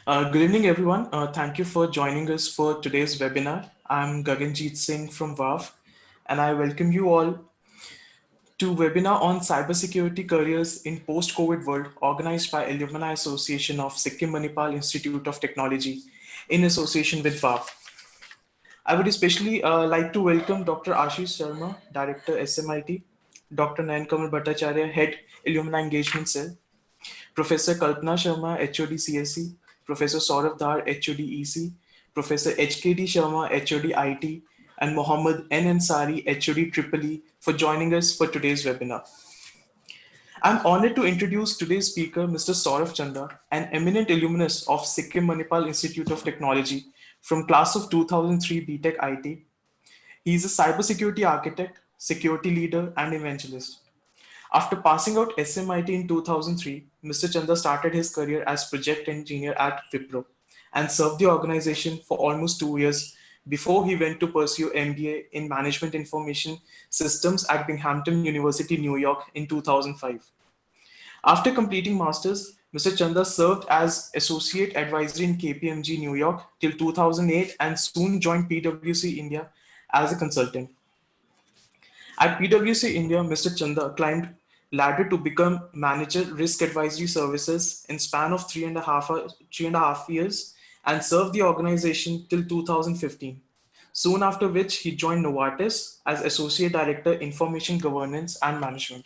Good evening, everyone. Thank you for joining us for today's webinar. I'm Gaganjeet Singh from VAV, and I welcome you all to webinar on cybersecurity careers in post-COVID world, organized by Alumni Association of Sikkim Manipal Institute of Technology in association with VAV. I would especially like to welcome Dr. Ashish Sharma, Director SMIT, Dr. Nayan Kamal Bhattacharya, Head Alumni Engagement Cell, Professor Kalpana Sharma, HOD CSE, Professor Saurav Dhar, HOD EC, Professor HKD Sharma, HOD IT, and Mohammed N. Ansari, HOD EEE, for joining us for today's webinar. I'm honored to introduce today's speaker, Mr. Sourav Chanda, an eminent alumnus of Sikkim Manipal Institute of Technology from class of 2003 BTech IT. He is a cybersecurity architect, security leader, and evangelist. After passing out SMIT in 2003, Mr. Chanda started his career as project engineer at Wipro and served the organization for almost 2 years before he went to pursue MBA in Management Information Systems at Binghamton University, New York in 2005. After completing masters, Mr. Chanda served as associate advisor in KPMG New York till 2008 and soon joined PwC India as a consultant. At PwC India, Mr. Chanda climbed ladder to become manager risk advisory services in span of 3.5 years and served the organization till 2015. Soon after which he joined Novartis as associate director information governance and management.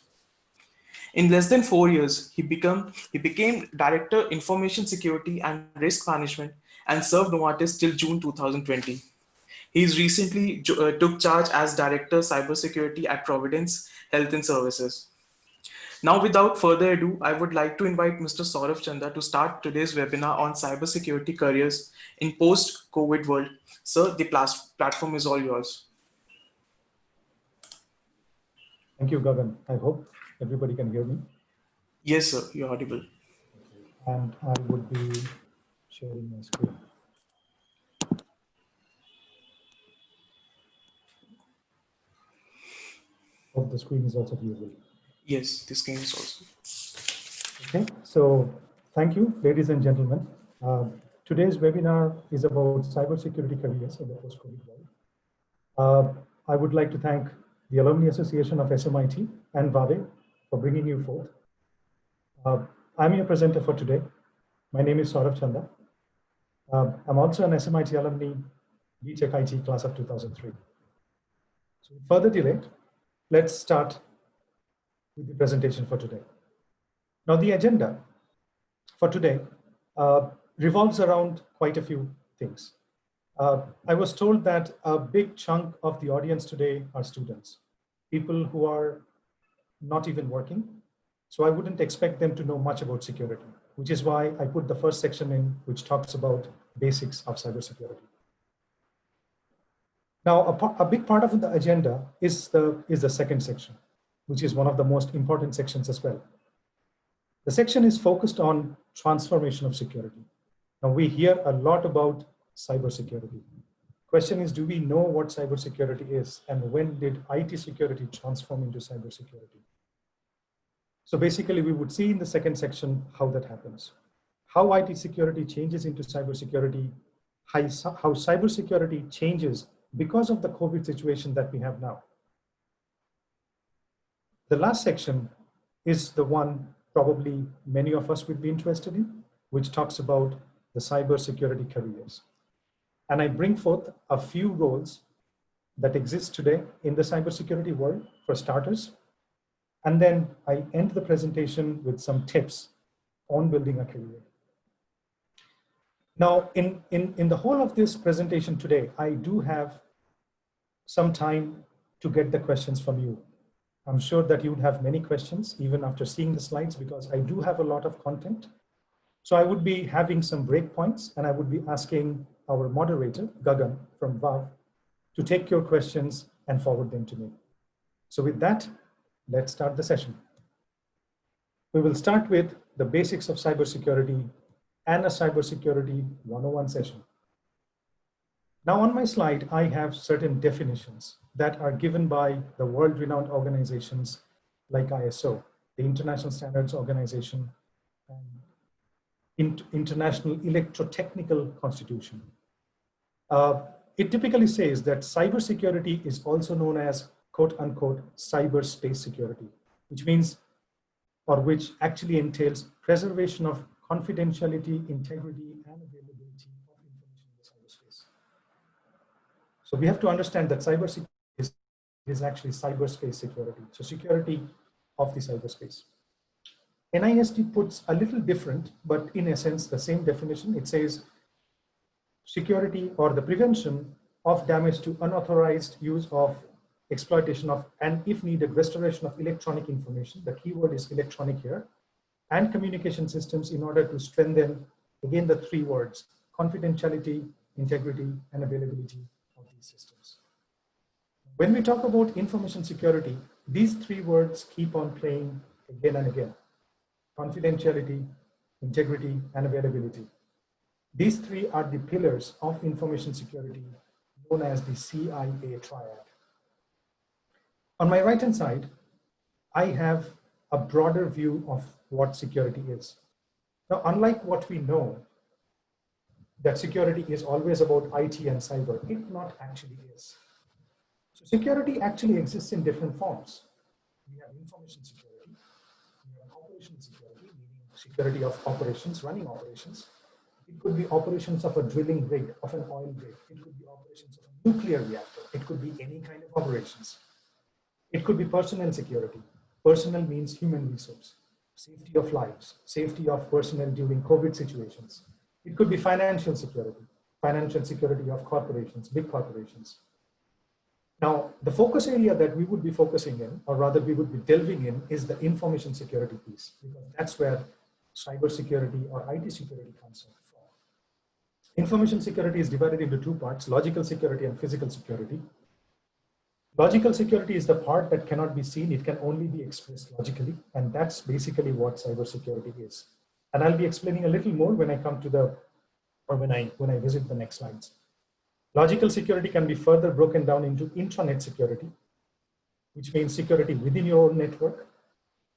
In less than 4 years, he became director information security and risk management and served Novartis till June 2020. He's recently took charge as Director Cybersecurity at Providence Health and Services. Now, without further ado, I would like to invite Mr. Sourav Chanda to start today's webinar on cybersecurity careers in post-COVID world. Sir, the platform is all yours. Thank you, Gagan. I hope everybody can hear me. Yes, sir, you're audible. And I would be sharing my screen. Hope the screen is also viewable. Yes, the screen is also. Okay, so thank you, ladies and gentlemen. Today's webinar is about cybersecurity careers in the post-COVID world. I would like to thank the Alumni Association of SMIT and VAVE for bringing you forth. I'm your presenter for today. My name is Sourav Chanda. I'm also an SMIT alumni, BTech IT class of 2003. So with further delay, let's start with the presentation for today. Now, the agenda for today revolves around quite a few things. I was told that a big chunk of the audience today are students, people who are not even working. So I wouldn't expect them to know much about security, which is why I put the first section in, which talks about basics of cybersecurity. Now, a big part of the agenda is the second section, which is one of the most important sections as well. The section is focused on transformation of security. Now, we hear a lot about cybersecurity. Question is, do we know what cybersecurity is, and when did IT security transform into cybersecurity? So basically, we would see in the second section how that happens, how IT security changes into cybersecurity, how cybersecurity changes because of the COVID situation that we have now. The last section is the one probably many of us would be interested in, which talks about the cybersecurity careers. And I bring forth a few roles that exist today in the cybersecurity world for starters. And then I end the presentation with some tips on building a career. Now, in the whole of this presentation today, I do have some time to get the questions from you. I'm sure that you would have many questions even after seeing the slides, because I do have a lot of content. So I would be having some breakpoints, and I would be asking our moderator, Gagan from VAV, to take your questions and forward them to me. So with that, let's start the session. We will start with the basics of cybersecurity and a cybersecurity 101 session. Now on my slide, I have certain definitions that are given by the world-renowned organizations like ISO, the International Standards Organization, and International Electrotechnical Constitution. It typically says that cybersecurity is also known as quote unquote cyberspace security, which means or which actually entails preservation of confidentiality, integrity, and availability of information in the cyberspace. So we have to understand that cybersecurity is actually cyberspace security, so security of the cyberspace. NIST puts a little different, but in essence, the same definition. It says security or the prevention of damage to unauthorized use of exploitation of, and if needed, restoration of electronic information. The keyword is electronic here, and communication systems in order to strengthen, again, the three words, confidentiality, integrity, and availability of these systems. When we talk about information security, these three words keep on playing again and again. Confidentiality, integrity, and availability. These three are the pillars of information security known as the CIA triad. On my right-hand side, I have a broader view of what security is. Now, unlike what we know, that security is always about IT and cyber, it not actually is. So security actually exists in different forms. We have information security, we have operational security, meaning security of operations, running operations. It could be operations of a drilling rig, of an oil rig. It could be operations of a nuclear reactor. It could be any kind of operations. It could be personnel security. Personnel means human resource, safety of lives, safety of personnel during COVID situations. It could be financial security of corporations, big corporations. Now, the focus area that we would be focusing in, or rather we would be delving in, is the information security piece, because that's where cybersecurity or IT security comes from. Information security is divided into two parts, logical security and physical security. Logical security is the part that cannot be seen. It can only be expressed logically. And that's basically what cybersecurity is. And I'll be explaining a little more when I come to the, or when I visit the next slides. Logical security can be further broken down into intranet security, which means security within your own network.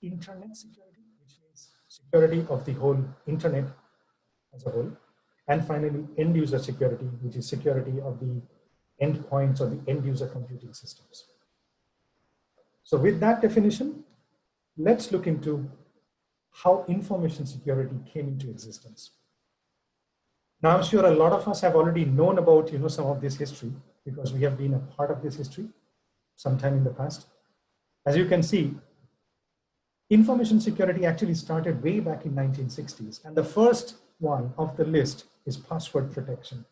Internet security, which means security of the whole internet as a whole. And finally, end user security, which is security of the endpoints or the end user computing systems. So with that definition, let's look into how information security came into existence. Now, I'm sure a lot of us have already known about some of this history because we have been a part of this history sometime in the past. As you can see, information security actually started way back in 1960s. And the first one of the list is password protection.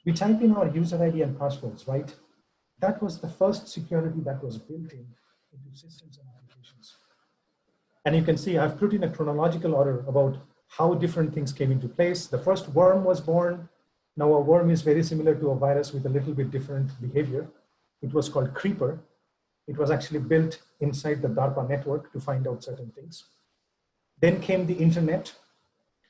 We type in our user ID and passwords, right? That was the first security that was built into systems and applications. And you can see I've put in a chronological order about how different things came into place. The first worm was born. Now a worm is very similar to a virus with a little bit different behavior. It was called Creeper. It was actually built inside the DARPA network to find out certain things. Then came the internet.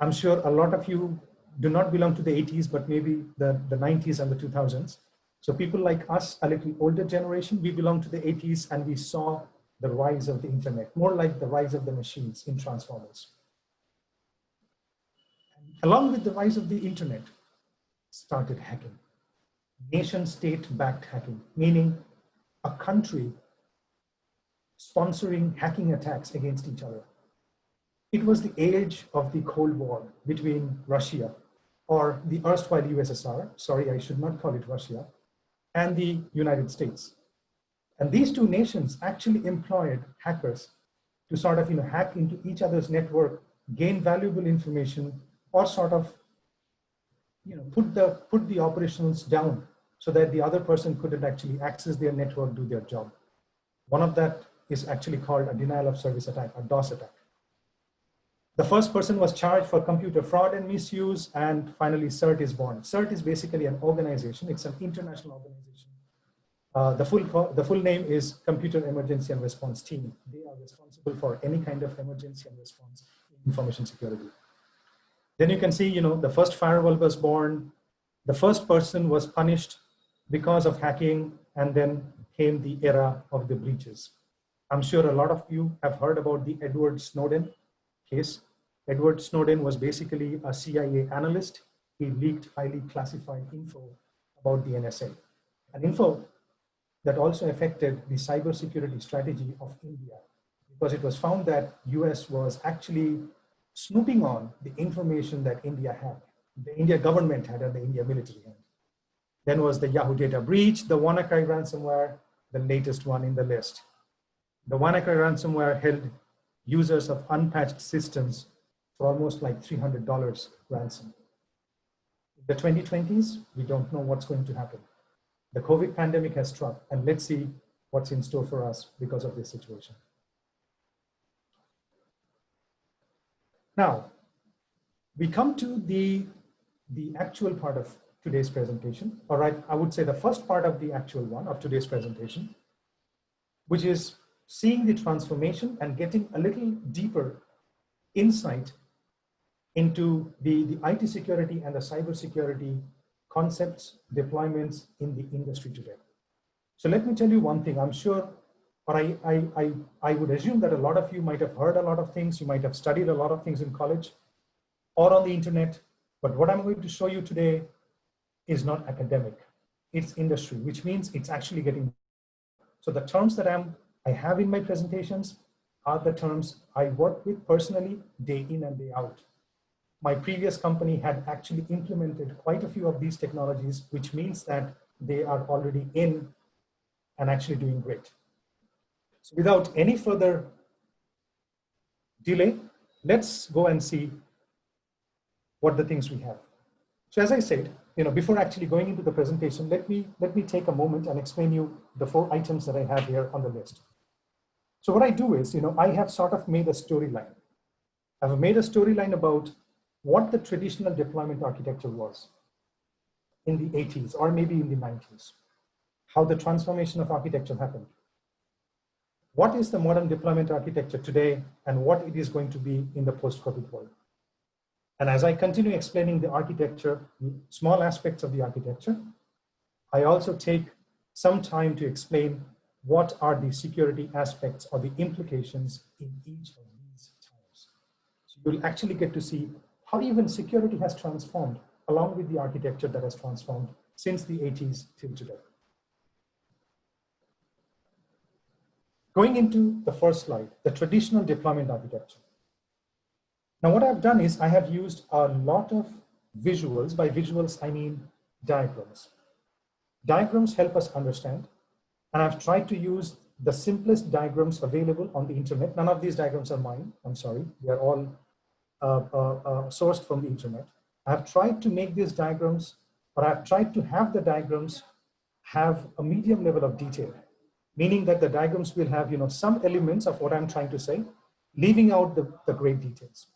I'm sure a lot of you do not belong to the 80s, but maybe the 90s and the 2000s. So people like us, a little older generation, we belong to the 80s and we saw the rise of the internet, more like the rise of the machines in Transformers. And along with the rise of the internet, started hacking. Nation state-backed hacking, meaning a country sponsoring hacking attacks against each other. It was the age of the Cold War between Russia or the erstwhile USSR, sorry, I should not call it Russia, and the United States. And these two nations actually employed hackers to sort of hack into each other's network, gain valuable information, or sort of put the operations down so that the other person couldn't actually access their network, do their job. One of that is actually called a denial of service attack, a DOS attack. The first person was charged for computer fraud and misuse, and finally CERT is born. CERT is basically an organization. It's an international organization. The full name is Computer Emergency and Response Team. They are responsible for any kind of emergency and response in information security. Then you can see, the first firewall was born. The first person was punished because of hacking, and then came the era of the breaches. I'm sure a lot of you have heard about the Edward Snowden case. Edward Snowden was basically a CIA analyst. He leaked highly classified info about the NSA, and info that also affected the cybersecurity strategy of India, because it was found that US was actually snooping on the information that India had, the India government had, and the India military had. Then was the Yahoo data breach, the WannaCry ransomware, the latest one in the list. The WannaCry ransomware held users of unpatched systems for almost like $300 ransom. In the 2020s, we don't know what's going to happen. The COVID pandemic has struck, and let's see what's in store for us because of this situation. Now, we come to the actual part of today's presentation. All right, I would say the first part of the actual one of today's presentation, which is seeing the transformation and getting a little deeper insight into the IT security and the cybersecurity concepts, deployments in the industry today. So let me tell you one thing. I'm sure, or I would assume that a lot of you might have heard a lot of things. You might have studied a lot of things in college or on the internet. But what I'm going to show you today is not academic. It's industry, which means it's actually getting. So the terms that I have in my presentations are the terms I work with personally day in and day out. My previous company had actually implemented quite a few of these technologies, which means that they are already in and actually doing great. So without any further delay, let's go and see what the things we have. So as I said, before actually going into the presentation, let me take a moment and explain you the 4 items that I have here on the list. So what I do is, I have sort of made a storyline. I've made a storyline about what the traditional deployment architecture was in the 80s or maybe in the 90s, how the transformation of architecture happened. What is the modern deployment architecture today and what it is going to be in the post-COVID world. And as I continue explaining the architecture, small aspects of the architecture, I also take some time to explain what are the security aspects or the implications in each of these times. So you'll actually get to see how even security has transformed along with the architecture that has transformed since the 80s till today. Going into the first slide, the traditional deployment architecture. Now what I've done is I have used a lot of visuals. By visuals, I mean diagrams. Diagrams help us understand, and I've tried to use the simplest diagrams available on the internet. None of these diagrams are mine, I'm sorry. They are all sourced from the internet. I've tried to make these diagrams, or I've tried to have the diagrams have a medium level of detail, meaning that the diagrams will have some elements of what I'm trying to say, leaving out the great details.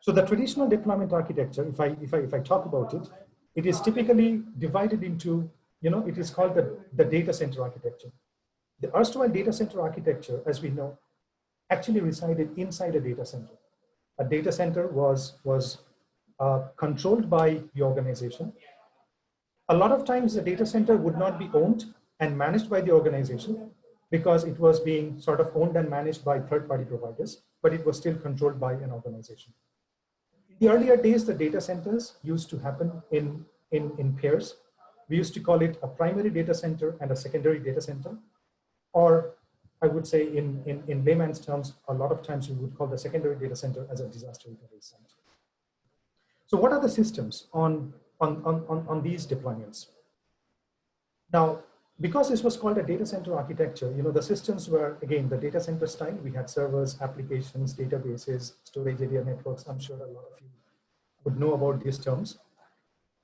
So the traditional deployment architecture, if I talk about it, it is typically divided into, it is called the data center architecture. The erstwhile data center architecture, as we know, actually resided inside a data center. A data center was controlled by the organization. A lot of times the data center would not be owned and managed by the organization because it was being sort of owned and managed by third-party providers, but it was still controlled by an organization. In the earlier days, the data centers used to happen in pairs. We used to call it a primary data center and a secondary data center, or I would say in layman's terms, a lot of times we would call the secondary data center as a disaster recovery center. So what are the systems on these deployments? Now, because this was called a data center architecture, the systems were, again, the data center style. We had servers, applications, databases, storage area networks. I'm sure a lot of you would know about these terms.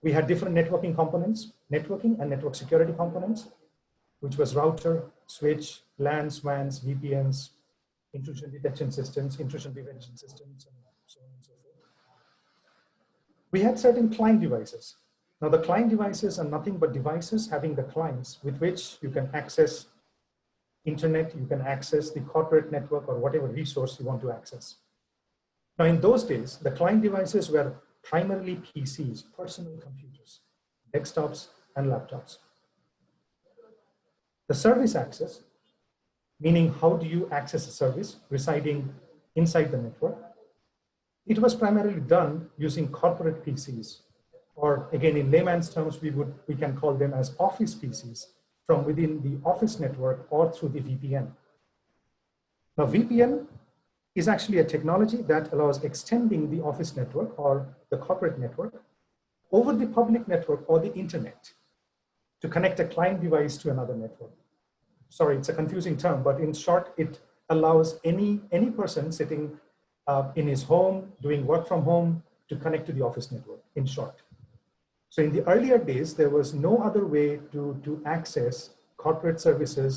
We had different networking components, networking and network security components, which was router, switch, LAN, WANs, VPNs, intrusion detection systems, intrusion prevention systems, and so on and so forth. We had certain client devices. Now the client devices are nothing but devices having the clients with which you can access internet, you can access the corporate network or whatever resource you want to access. Now in those days, the client devices were primarily PCs, personal computers, desktops and laptops. The service access, meaning how do you access a service residing inside the network, it was primarily done using corporate PCs, or again, in layman's terms, we can call them as office PCs from within the office network or through the VPN. Now, VPN is actually a technology that allows extending the office network or the corporate network over the public network or the internet to connect a client device to another network. Sorry, it's a confusing term, but in short, it allows any person sitting in his home, doing work from home, to connect to the office network, in short. So in the earlier days, there was no other way to access corporate services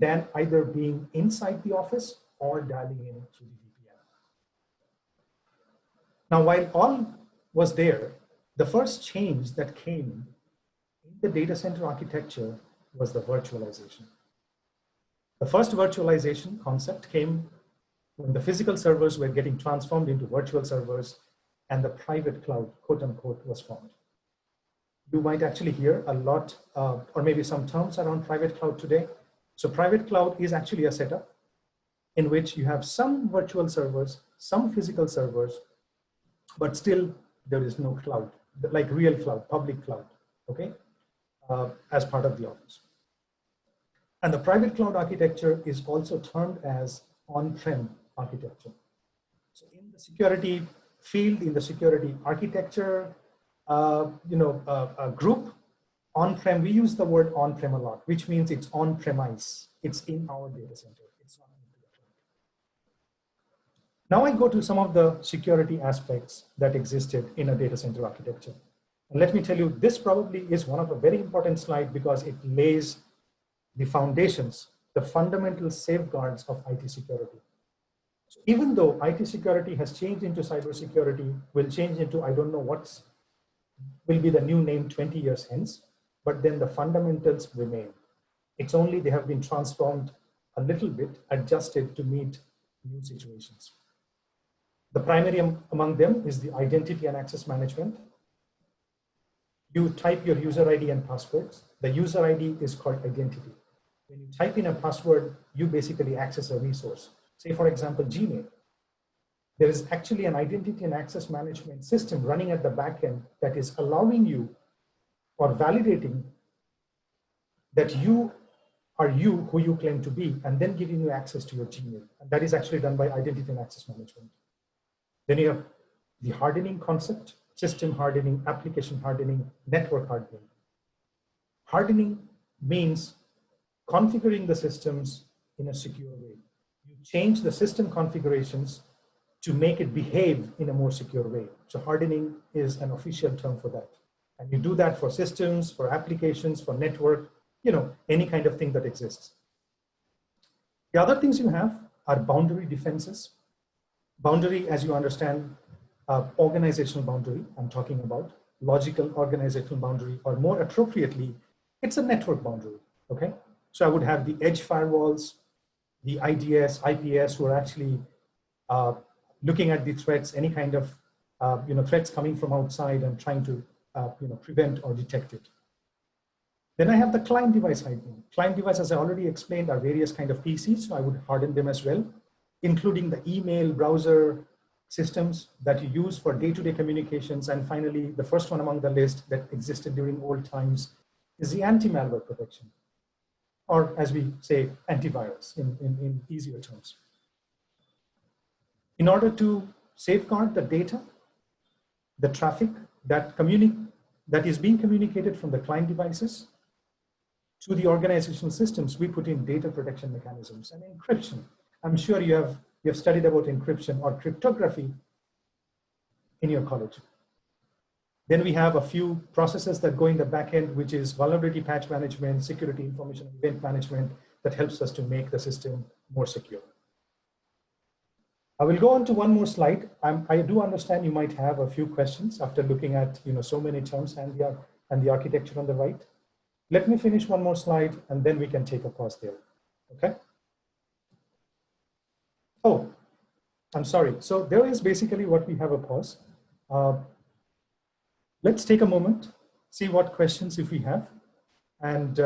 than either being inside the office or dialing in through the VPN. Now, while all was there, the first change that came in the data center architecture was the virtualization. The first virtualization concept came when the physical servers were getting transformed into virtual servers and the private cloud, quote unquote, was formed. You might actually hear a lot, or maybe some terms around private cloud today. So private cloud is actually a setup in which you have some virtual servers, some physical servers, but still there is no cloud, like real cloud, public cloud, okay, as part of the office. And the private cloud architecture is also termed as on-prem architecture. So in the security field, in the security architecture, group, on-prem, we use the word on-prem a lot, which means it's on-premise. It's in our data center. It's not in the cloud. Now I go to some of the security aspects that existed in a data center architecture. And let me tell you, this probably is one of a very important slide because it lays the foundations, the fundamental safeguards of IT security. So even though IT security has changed into cybersecurity, will change into, I don't know what's will be the new name 20 years hence, but then the fundamentals remain. It's only they have been transformed a little bit, adjusted to meet new situations. The primary among them is the identity and access management. You type your user ID and passwords. The user ID is called identity. When you type in a password, you basically access a resource. Say, for example, Gmail. There is actually an identity and access management system running at the back end that is allowing you or validating that you are you who you claim to be, and then giving you access to your Gmail. And that is actually done by identity and access management. Then you have the hardening concept, system hardening, application hardening, network hardening. Hardening means configuring the systems in a secure way. You change the system configurations to make it behave in a more secure way. So hardening is an official term for that. And you do that for systems, for applications, for network, any kind of thing that exists. The other things you have are boundary defenses. Boundary, as you understand, organizational boundary, I'm talking about, logical organizational boundary, or more appropriately, it's a network boundary, okay? So I would have the edge firewalls, the IDS, IPS, who are actually looking at the threats, any kind of threats coming from outside and trying to prevent or detect it. Then I have the client device hardening. Client device, as I already explained, are various kind of PCs, so I would harden them as well, including the email, browser systems that you use for day-to-day communications. And finally, the first one among the list that existed during old times is the anti-malware protection, or as we say, antivirus in easier terms. In order to safeguard the data, the traffic that is being communicated from the client devices to the organizational systems, we put in data protection mechanisms and encryption. I'm sure you have studied about encryption or cryptography in your college. Then we have a few processes that go in the back end, which is vulnerability patch management, security information event management, that helps us to make the system more secure. I will go on to one more slide. I do understand you might have a few questions after looking at so many terms and the architecture on the right. Let me finish one more slide and then we can take a pause there. Okay. Oh, I'm sorry. So there is basically what we have a pause. Let's take a moment, see what questions if we have, and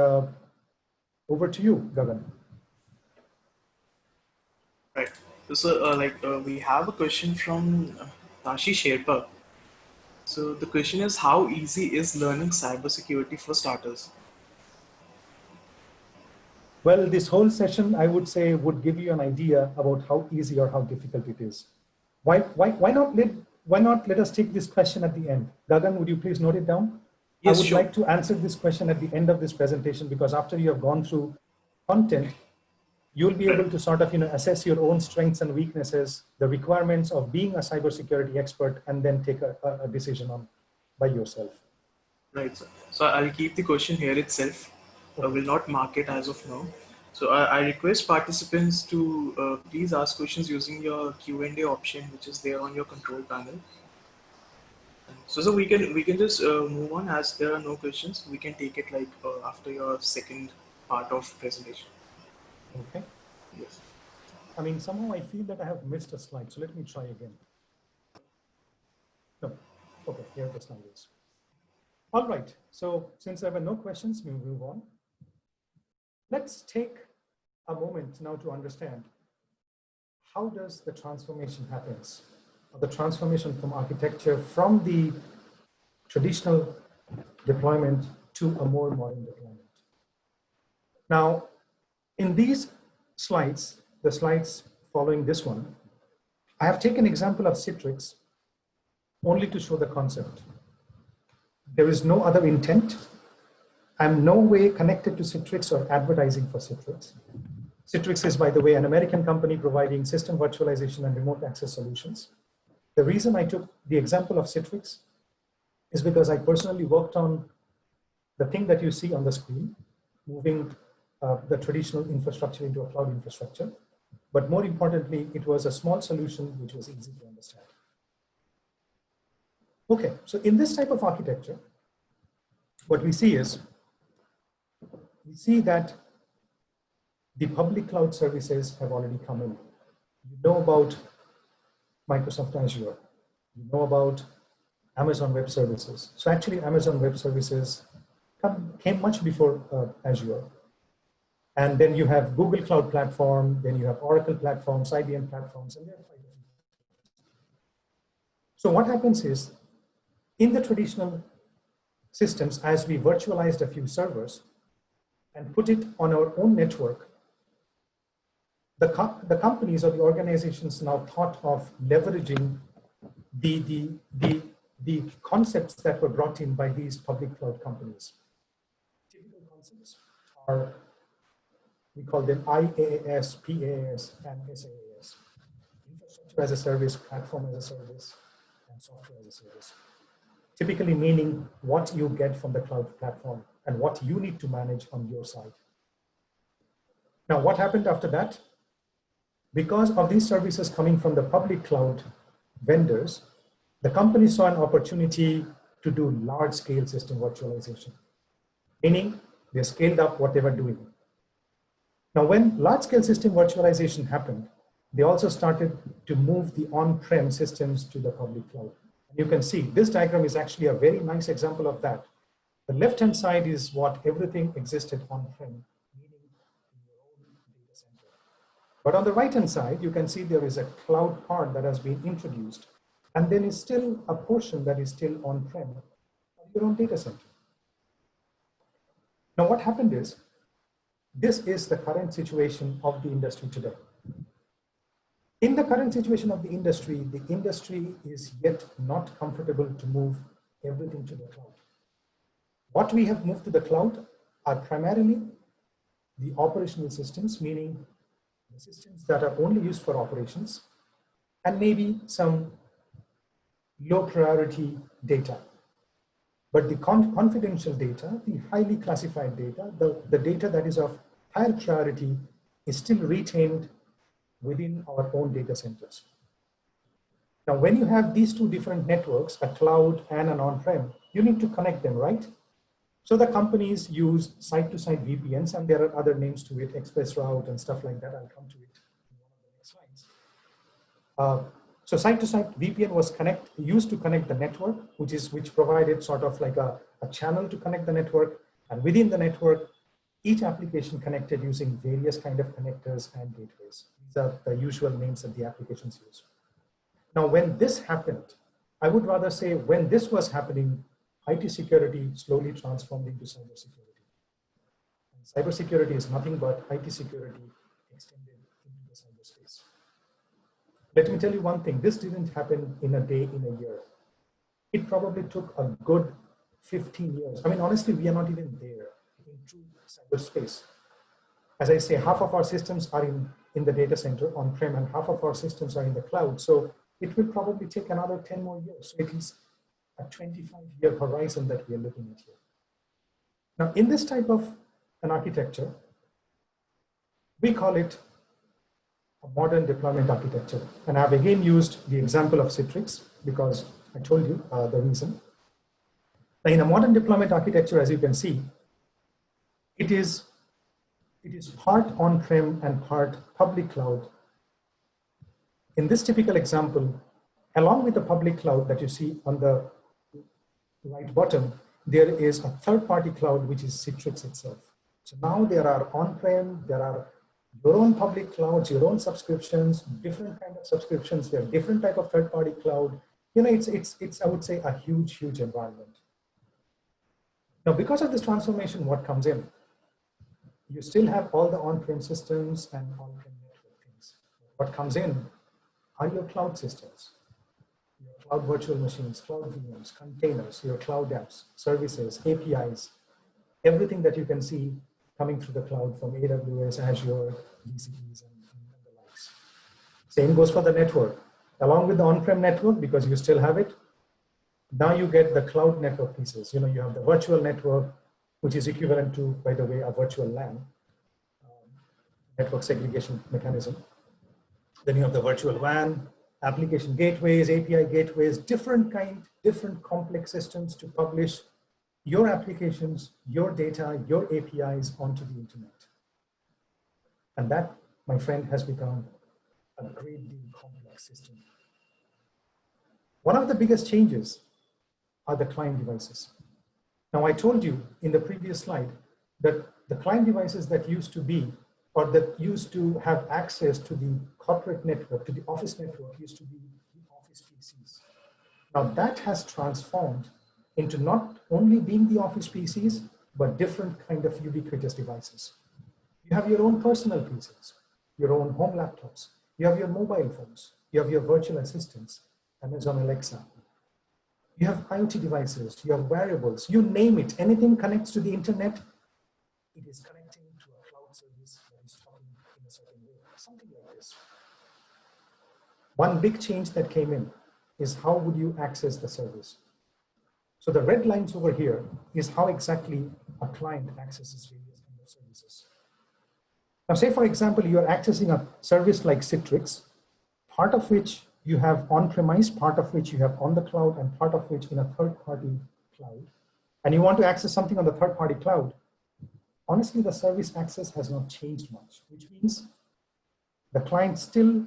over to you, Gagan. Right. So, we have a question from Tashi Sherpa. So the question is, how easy is learning cybersecurity for starters? Well, this whole session, I would say, would give you an idea about how easy or how difficult it is. Why not let us take this question at the end? Gagan, would you please note it down? I Yes, would sure. like to answer this question at the end of this presentation, because after you have gone through content, you'll be able to sort of assess your own strengths and weaknesses, the requirements of being a cybersecurity expert, and then take a decision on by yourself. Right, sir. So I'll keep the question here itself. I Okay. will not mark it as of now. So I request participants to please ask questions using your Q&A option, which is there on your control panel. So we can just move on, as there are no questions. We can take it like after your second part of presentation. Okay. Yes. I mean, somehow I feel that I have missed a slide, so let me try again. No. Okay, here the slide is. All right, so since there were no questions, we move on. Let's take a moment now to understand how does the transformation happens, or the transformation from architecture from the traditional deployment to a more modern deployment. Now, in these slides, the slides following this one, I have taken example of Citrix only to show the concept. There is no other intent. I'm no way connected to Citrix or advertising for Citrix. Citrix is, by the way, an American company providing system virtualization and remote access solutions. The reason I took the example of Citrix is because I personally worked on the thing that you see on the screen, moving the traditional infrastructure into a cloud infrastructure. But more importantly, it was a small solution which was easy to understand. Okay, so in this type of architecture, what we see is, we see that the public cloud services have already come in. You know about Microsoft Azure. You know about Amazon Web Services. So actually, Amazon Web Services came much before Azure. And then you have Google Cloud Platform, then you have Oracle platforms, IBM platforms, and there are 5 different. So what happens is, in the traditional systems, as we virtualized a few servers and put it on our own network, the companies or the organizations now thought of leveraging the concepts that were brought in by these public cloud companies. Typical concepts are, we call them IaaS, PaaS, and SaaS. Infrastructure as a service, platform as a service, and software as a service. Typically meaning what you get from the cloud platform and what you need to manage on your side. Now, what happened after that? Because of these services coming from the public cloud vendors, the company saw an opportunity to do large-scale system virtualization, meaning they scaled up what they were doing. Now, when large-scale system virtualization happened, they also started to move the on-prem systems to the public cloud. And you can see this diagram is actually a very nice example of that. The left-hand side is what everything existed on-prem, meaning in your own data center. But on the right-hand side, you can see there is a cloud part that has been introduced, and then is still a portion that is still on-prem on your own data center. Now, what happened is, this is the current situation of the industry today. In the current situation of the industry is yet not comfortable to move everything to the cloud. What we have moved to the cloud are primarily the operational systems, meaning the systems that are only used for operations, and maybe some low priority data. But the confidential data, the highly classified data, the data that is of higher priority is still retained within our own data centers. Now, when you have these two different networks, a cloud and an on-prem, you need to connect them, right? So the companies use site-to-site VPNs, and there are other names to it, express route and stuff like that. I'll come to it in one of the next slides. So site-to-site VPN was used to connect the network, which provided sort of like a channel to connect the network, and within the network, each application connected using various kind of connectors and gateways. These are the usual names that the applications use. Now, when this happened, I would rather say when this was happening, IT security slowly transformed into cybersecurity. And cybersecurity is nothing but IT security extended into the cyberspace. Let me tell you one thing, this didn't happen in a day, in a year. It probably took a good 15 years. I mean, honestly, we are not even there in true cyberspace. As I say, half of our systems are in the data center on-prem and half of our systems are in the cloud. So it will probably take another 10 more years. So it is a 25-year horizon that we are looking at here. Now, in this type of an architecture, we call it a modern deployment architecture. And I've again used the example of Citrix because I told you the reason. Now, in a modern deployment architecture, as you can see, it is part on-prem and part public cloud. In this typical example, along with the public cloud that you see on the right bottom, there is a third-party cloud, which is Citrix itself. So now there are on-prem, there are your own public clouds, your own subscriptions, different kind of subscriptions, there are different type of third-party cloud. You know, it's I would say a huge environment. Now, because of this transformation, what comes in? You still have all the on-prem systems and on-prem network things. What comes in are your cloud systems, your cloud virtual machines, cloud VMs, containers, your cloud apps, services, APIs, everything that you can see coming through the cloud from AWS, Azure, GCPs, and the likes. Same goes for the network. Along with the on-prem network, because you still have it, now you get the cloud network pieces. You know, you have the virtual network, which is equivalent to, by the way, a virtual LAN, network segregation mechanism. Then you have the virtual WAN, application gateways, API gateways, different complex systems to publish your applications, your data, your APIs onto the internet. And that, my friend, has become a great deal complex system. One of the biggest changes are the client devices. Now, I told you in the previous slide that the client devices that used to be, or that used to have access to the corporate network, to the office network, used to be the office PCs. Now, that has transformed into not only being the office PCs, but different kind of ubiquitous devices. You have your own personal PCs, your own home laptops, you have your mobile phones, you have your virtual assistants, Amazon Alexa. You have IoT devices, you have wearables, you name it. Anything connects to the internet, it is connecting to a cloud service that is talking in a certain way, something like this. One big change that came in is how would you access the service? So the red lines over here is how exactly a client accesses various kinds of services. Now, say for example, you're accessing a service like Citrix, part of which you have on-premise, part of which you have on the cloud, and part of which in a third-party cloud. And you want to access something on the third-party cloud. Honestly, the service access has not changed much, which means the client still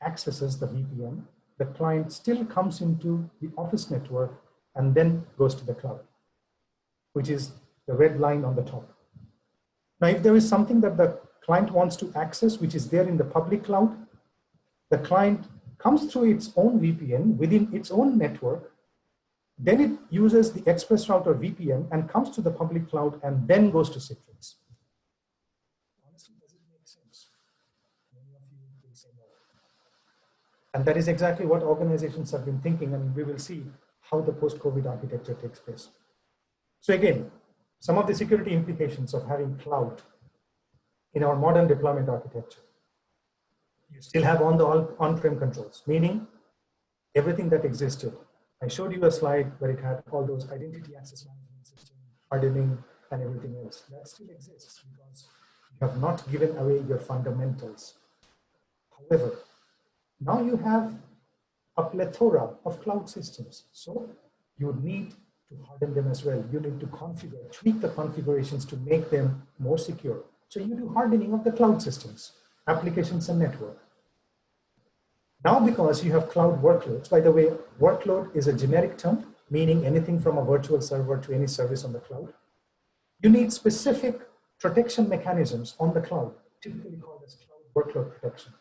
accesses the VPN. The client still comes into the office network and then goes to the cloud, which is the red line on the top. Now, if there is something that the client wants to access, which is there in the public cloud, the client comes through its own VPN within its own network, then it uses the express router VPN and comes to the public cloud and then goes to Citrix. Honestly, does it make sense? Many of you will say no. And that is exactly what organizations have been thinking, and we will see how the post-COVID architecture takes place. So again, some of the security implications of having cloud in our modern deployment architecture. You still have on-prem controls, meaning everything that existed. I showed you a slide where it had all those identity access management system, hardening, and everything else. That still exists because you have not given away your fundamentals. However, now you have a plethora of cloud systems. So you need to harden them as well. You need to configure, tweak the configurations to make them more secure. So you do hardening of the cloud systems, applications and network. Now, because you have cloud workloads, by the way, workload is a generic term, meaning anything from a virtual server to any service on the cloud. You need specific protection mechanisms on the cloud, typically called as cloud workload protection.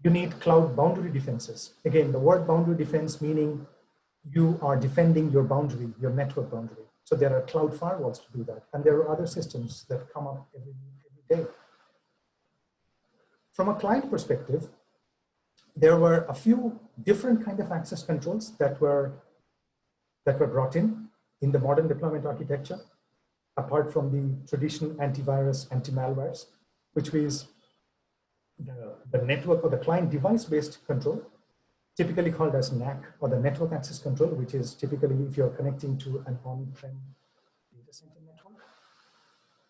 You need cloud boundary defenses. Again, the word boundary defense meaning you are defending your boundary, your network boundary. So there are cloud firewalls to do that. And there are other systems that come up every day. From a client perspective, there were a few different kind of access controls that were brought in the modern deployment architecture, apart from the traditional antivirus, anti-malwares, which is the network or the client device-based control, typically called as NAC, or the network access control, which is typically if you're connecting to an on-prem data center network,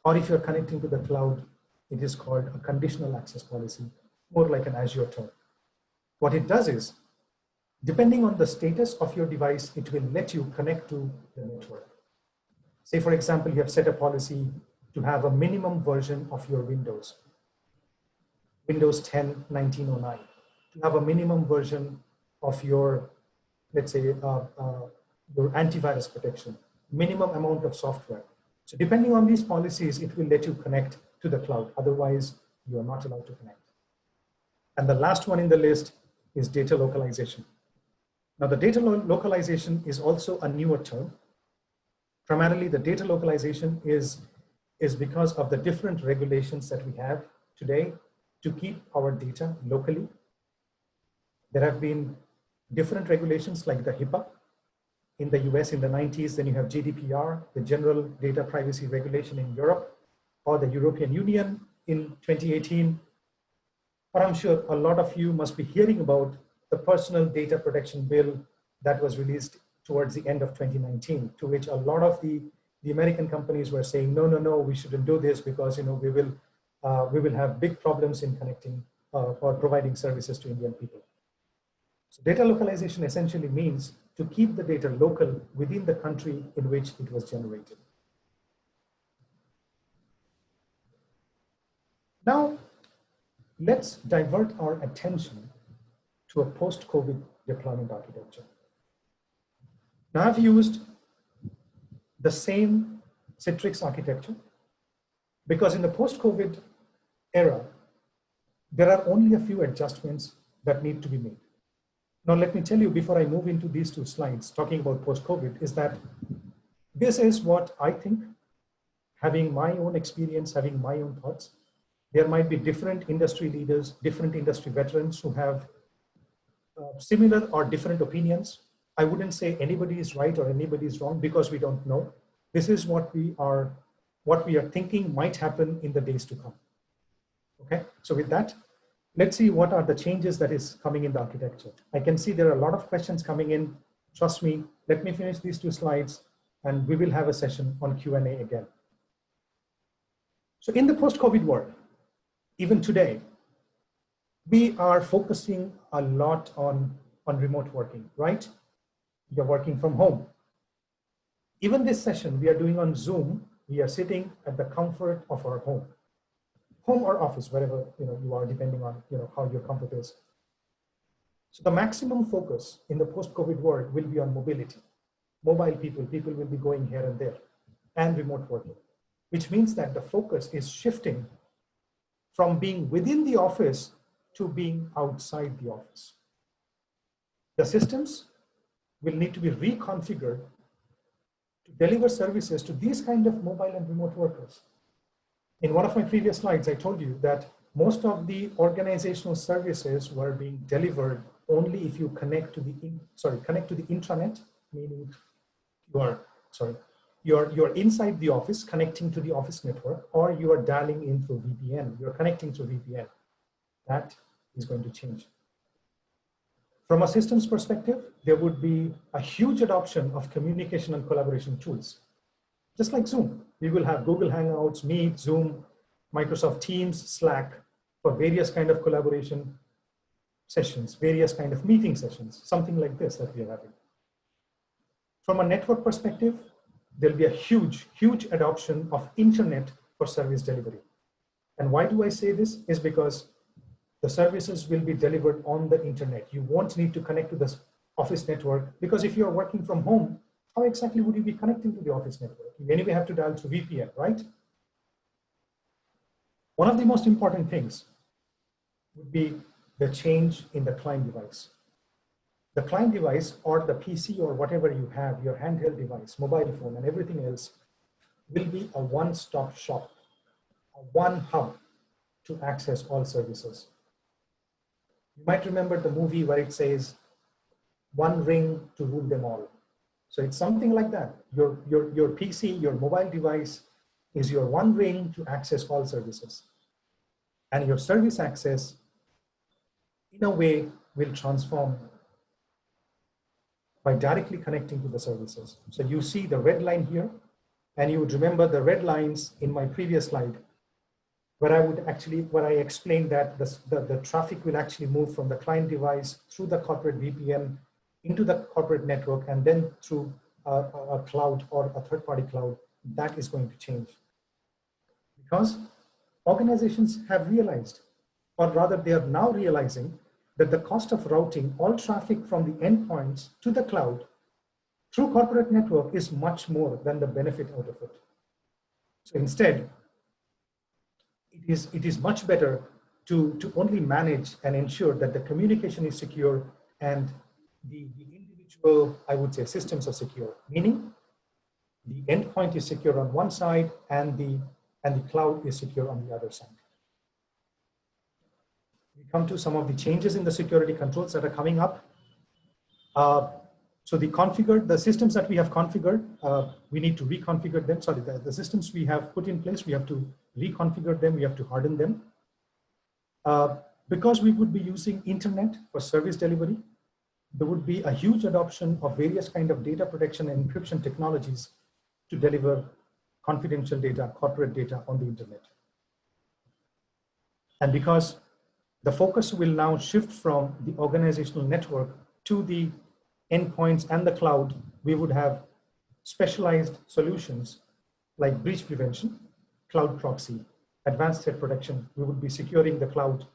or if you're connecting to the cloud, it is called a conditional access policy, more like an Azure term. What it does is, depending on the status of your device, it will let you connect to the network. Say, for example, you have set a policy to have a minimum version of your Windows 10, 1909, to have a minimum version of your, let's say, your antivirus protection, minimum amount of software. So depending on these policies, it will let you connect to the cloud. Otherwise, you are not allowed to connect. And the last one in the list is data localization. Now, the data localization is also a newer term. Primarily, the data localization is because of the different regulations that we have today to keep our data locally. There have been different regulations like the HIPAA in the US in the 90s. Then you have GDPR, the General Data Privacy Regulation in Europe, or the European Union in 2018. But I'm sure a lot of you must be hearing about the Personal Data Protection Bill that was released towards the end of 2019, to which a lot of the American companies were saying, no, we shouldn't do this because we will have big problems in connecting or providing services to Indian people. So data localization essentially means to keep the data local within the country in which it was generated. Now, let's divert our attention to a post-COVID deployment architecture. Now, I've used the same Citrix architecture because in the post-COVID era, there are only a few adjustments that need to be made. Now, let me tell you before I move into these two slides talking about post-COVID is that this is what I think, having my own experience, having my own thoughts. There might be different industry leaders, different industry veterans who have similar or different opinions. I wouldn't say anybody is right or anybody is wrong because we don't know. This is what we are thinking might happen in the days to come. Okay, so with that, let's see what are the changes that is coming in the architecture. I can see there are a lot of questions coming in. Trust me, let me finish these two slides and we will have a session on Q&A again. So in the post-COVID world, even today, we are focusing a lot on remote working, right? You're working from home. Even this session we are doing on Zoom, we are sitting at the comfort of our home or office, wherever you are, depending on how your comfort is. So the maximum focus in the post-COVID world will be on mobility. Mobile people will be going here and there, and remote working, which means that the focus is shifting from being within the office to being outside the office. The systems will need to be reconfigured to deliver services to these kind of mobile and remote workers. In one of my previous slides, I told you that most of the organizational services were being delivered only if you connect to the intranet, meaning you're inside the office connecting to the office network, or you are dialing in through VPN. You're connecting through VPN. That is going to change. From a systems perspective, there would be a huge adoption of communication and collaboration tools. Just like Zoom, we will have Google Hangouts, Meet, Zoom, Microsoft Teams, Slack for various kind of collaboration sessions, various kind of meeting sessions, something like this that we are having. From a network perspective, there'll be a huge adoption of internet for service delivery. And why do I say this? Is because the services will be delivered on the internet. You won't need to connect to the office network, because if you're working from home, how exactly would you be connecting to the office network? You anyway have to dial through VPN, right? One of the most important things would be the change in the client device. The client device or the PC or whatever you have, your handheld device, mobile phone and everything else will be a one-stop shop, a one hub to access all services. You might remember the movie where it says, one ring to rule them all. So it's something like that. Your PC, your mobile device is your one ring to access all services. And your service access, in a way, will transform by directly connecting to the services. So you see the red line here, and you would remember the red lines in my previous slide, where I explained that the traffic will actually move from the client device through the corporate VPN into the corporate network, and then through a cloud or a third-party cloud. That is going to change. Because organizations have realized, or rather they are now realizing, that the cost of routing all traffic from the endpoints to the cloud through corporate network is much more than the benefit out of it. So instead, it is much better to only manage and ensure that the communication is secure and the individual, I would say, systems are secure, meaning the endpoint is secure on one side and the cloud is secure on the other side. We come to some of the changes in the security controls that are coming up. So the systems that we have configured, we need to reconfigure them. Sorry, the systems we have put in place, we have to reconfigure them, we have to harden them. Because we would be using internet for service delivery, there would be a huge adoption of various kind of data protection and encryption technologies to deliver confidential data, corporate data on the internet. And because the focus will now shift from the organizational network to the endpoints and the cloud, we would have specialized solutions like breach prevention, cloud proxy, advanced threat protection. We would be securing the cloud,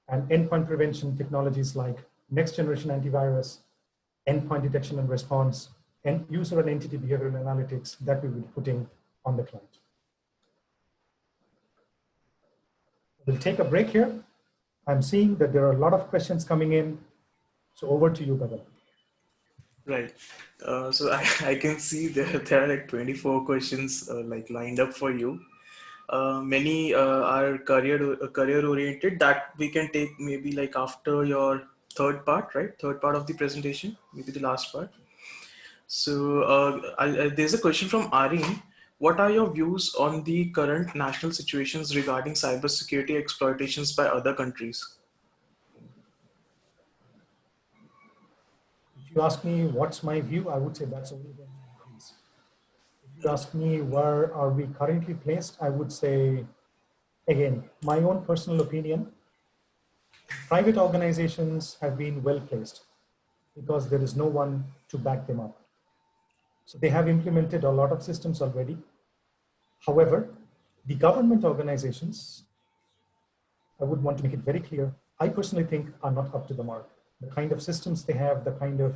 and endpoint prevention technologies like next generation antivirus, endpoint detection and response, and user and entity behavioral analytics that we will be putting on the cloud. We'll take a break here. I'm seeing that there are a lot of questions coming in. So over to you, Gagan. Right. So I can see there are like 24 questions like lined up for you. Many are career oriented that we can take maybe like after your third part, right? Third part of the presentation, maybe the last part. So there's a question from Areen. What are your views on the current national situations regarding cybersecurity exploitations by other countries? If you ask me what's my view, I would say that's only going to increase. If you ask me where are we currently placed, I would say, again, my own personal opinion, private organizations have been well placed because there is no one to back them up. So they have implemented a lot of systems already. However, the government organizations, I would want to make it very clear, I personally think are not up to the mark. The kind of systems they have, the kind of,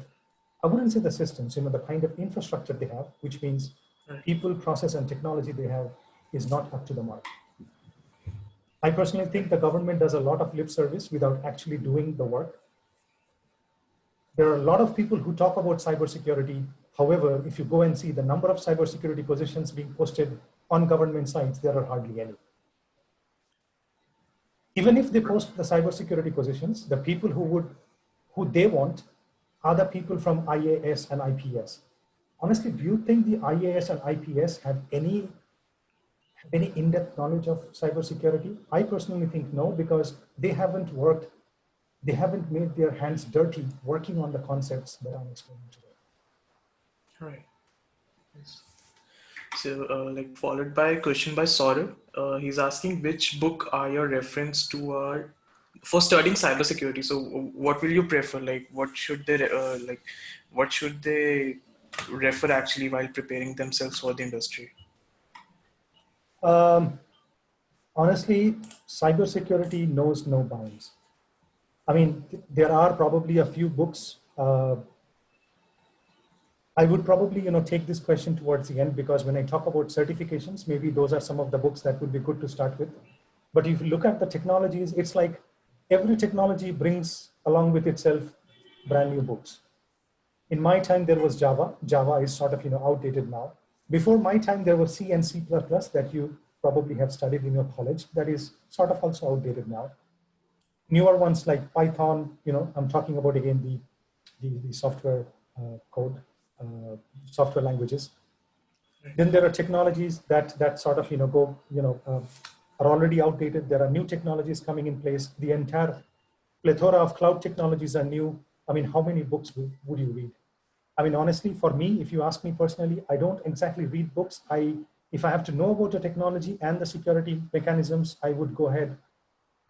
I wouldn't say the systems, the kind of infrastructure they have, which means people, process, and technology they have is not up to the mark. I personally think the government does a lot of lip service without actually doing the work. There are a lot of people who talk about cybersecurity. However, if you go and see the number of cybersecurity positions being posted on government sites, there are hardly any. Even if they post the cybersecurity positions, the people who they want are the people from IAS and IPS. Honestly, do you think the IAS and IPS have any in-depth knowledge of cybersecurity? I personally think no, because they haven't made their hands dirty working on the concepts that I'm explaining today. Right. Yes. So, like followed by a question by Sourav. He's asking which book are your reference to for studying cybersecurity. So, what will you prefer? Like, what should they what should they refer actually while preparing themselves for the industry? Honestly, cybersecurity knows no bounds. I mean, there are probably a few books. I would probably, take this question towards the end, because when I talk about certifications, maybe those are some of the books that would be good to start with. But if you look at the technologies, it's like, every technology brings along with itself brand new books. In my time, there was Java. Java is sort of outdated now. Before my time, there was C and C++ that you probably have studied in your college. That is sort of also outdated now. Newer ones like Python, I'm talking about again the software code, software languages. Then there are technologies that sort of are already outdated. There are new technologies coming in place. The entire plethora of cloud technologies are new. I mean, how many books would you read? I mean, honestly, for me, if you ask me personally, I don't exactly read books. If I have to know about the technology and the security mechanisms, I would go ahead,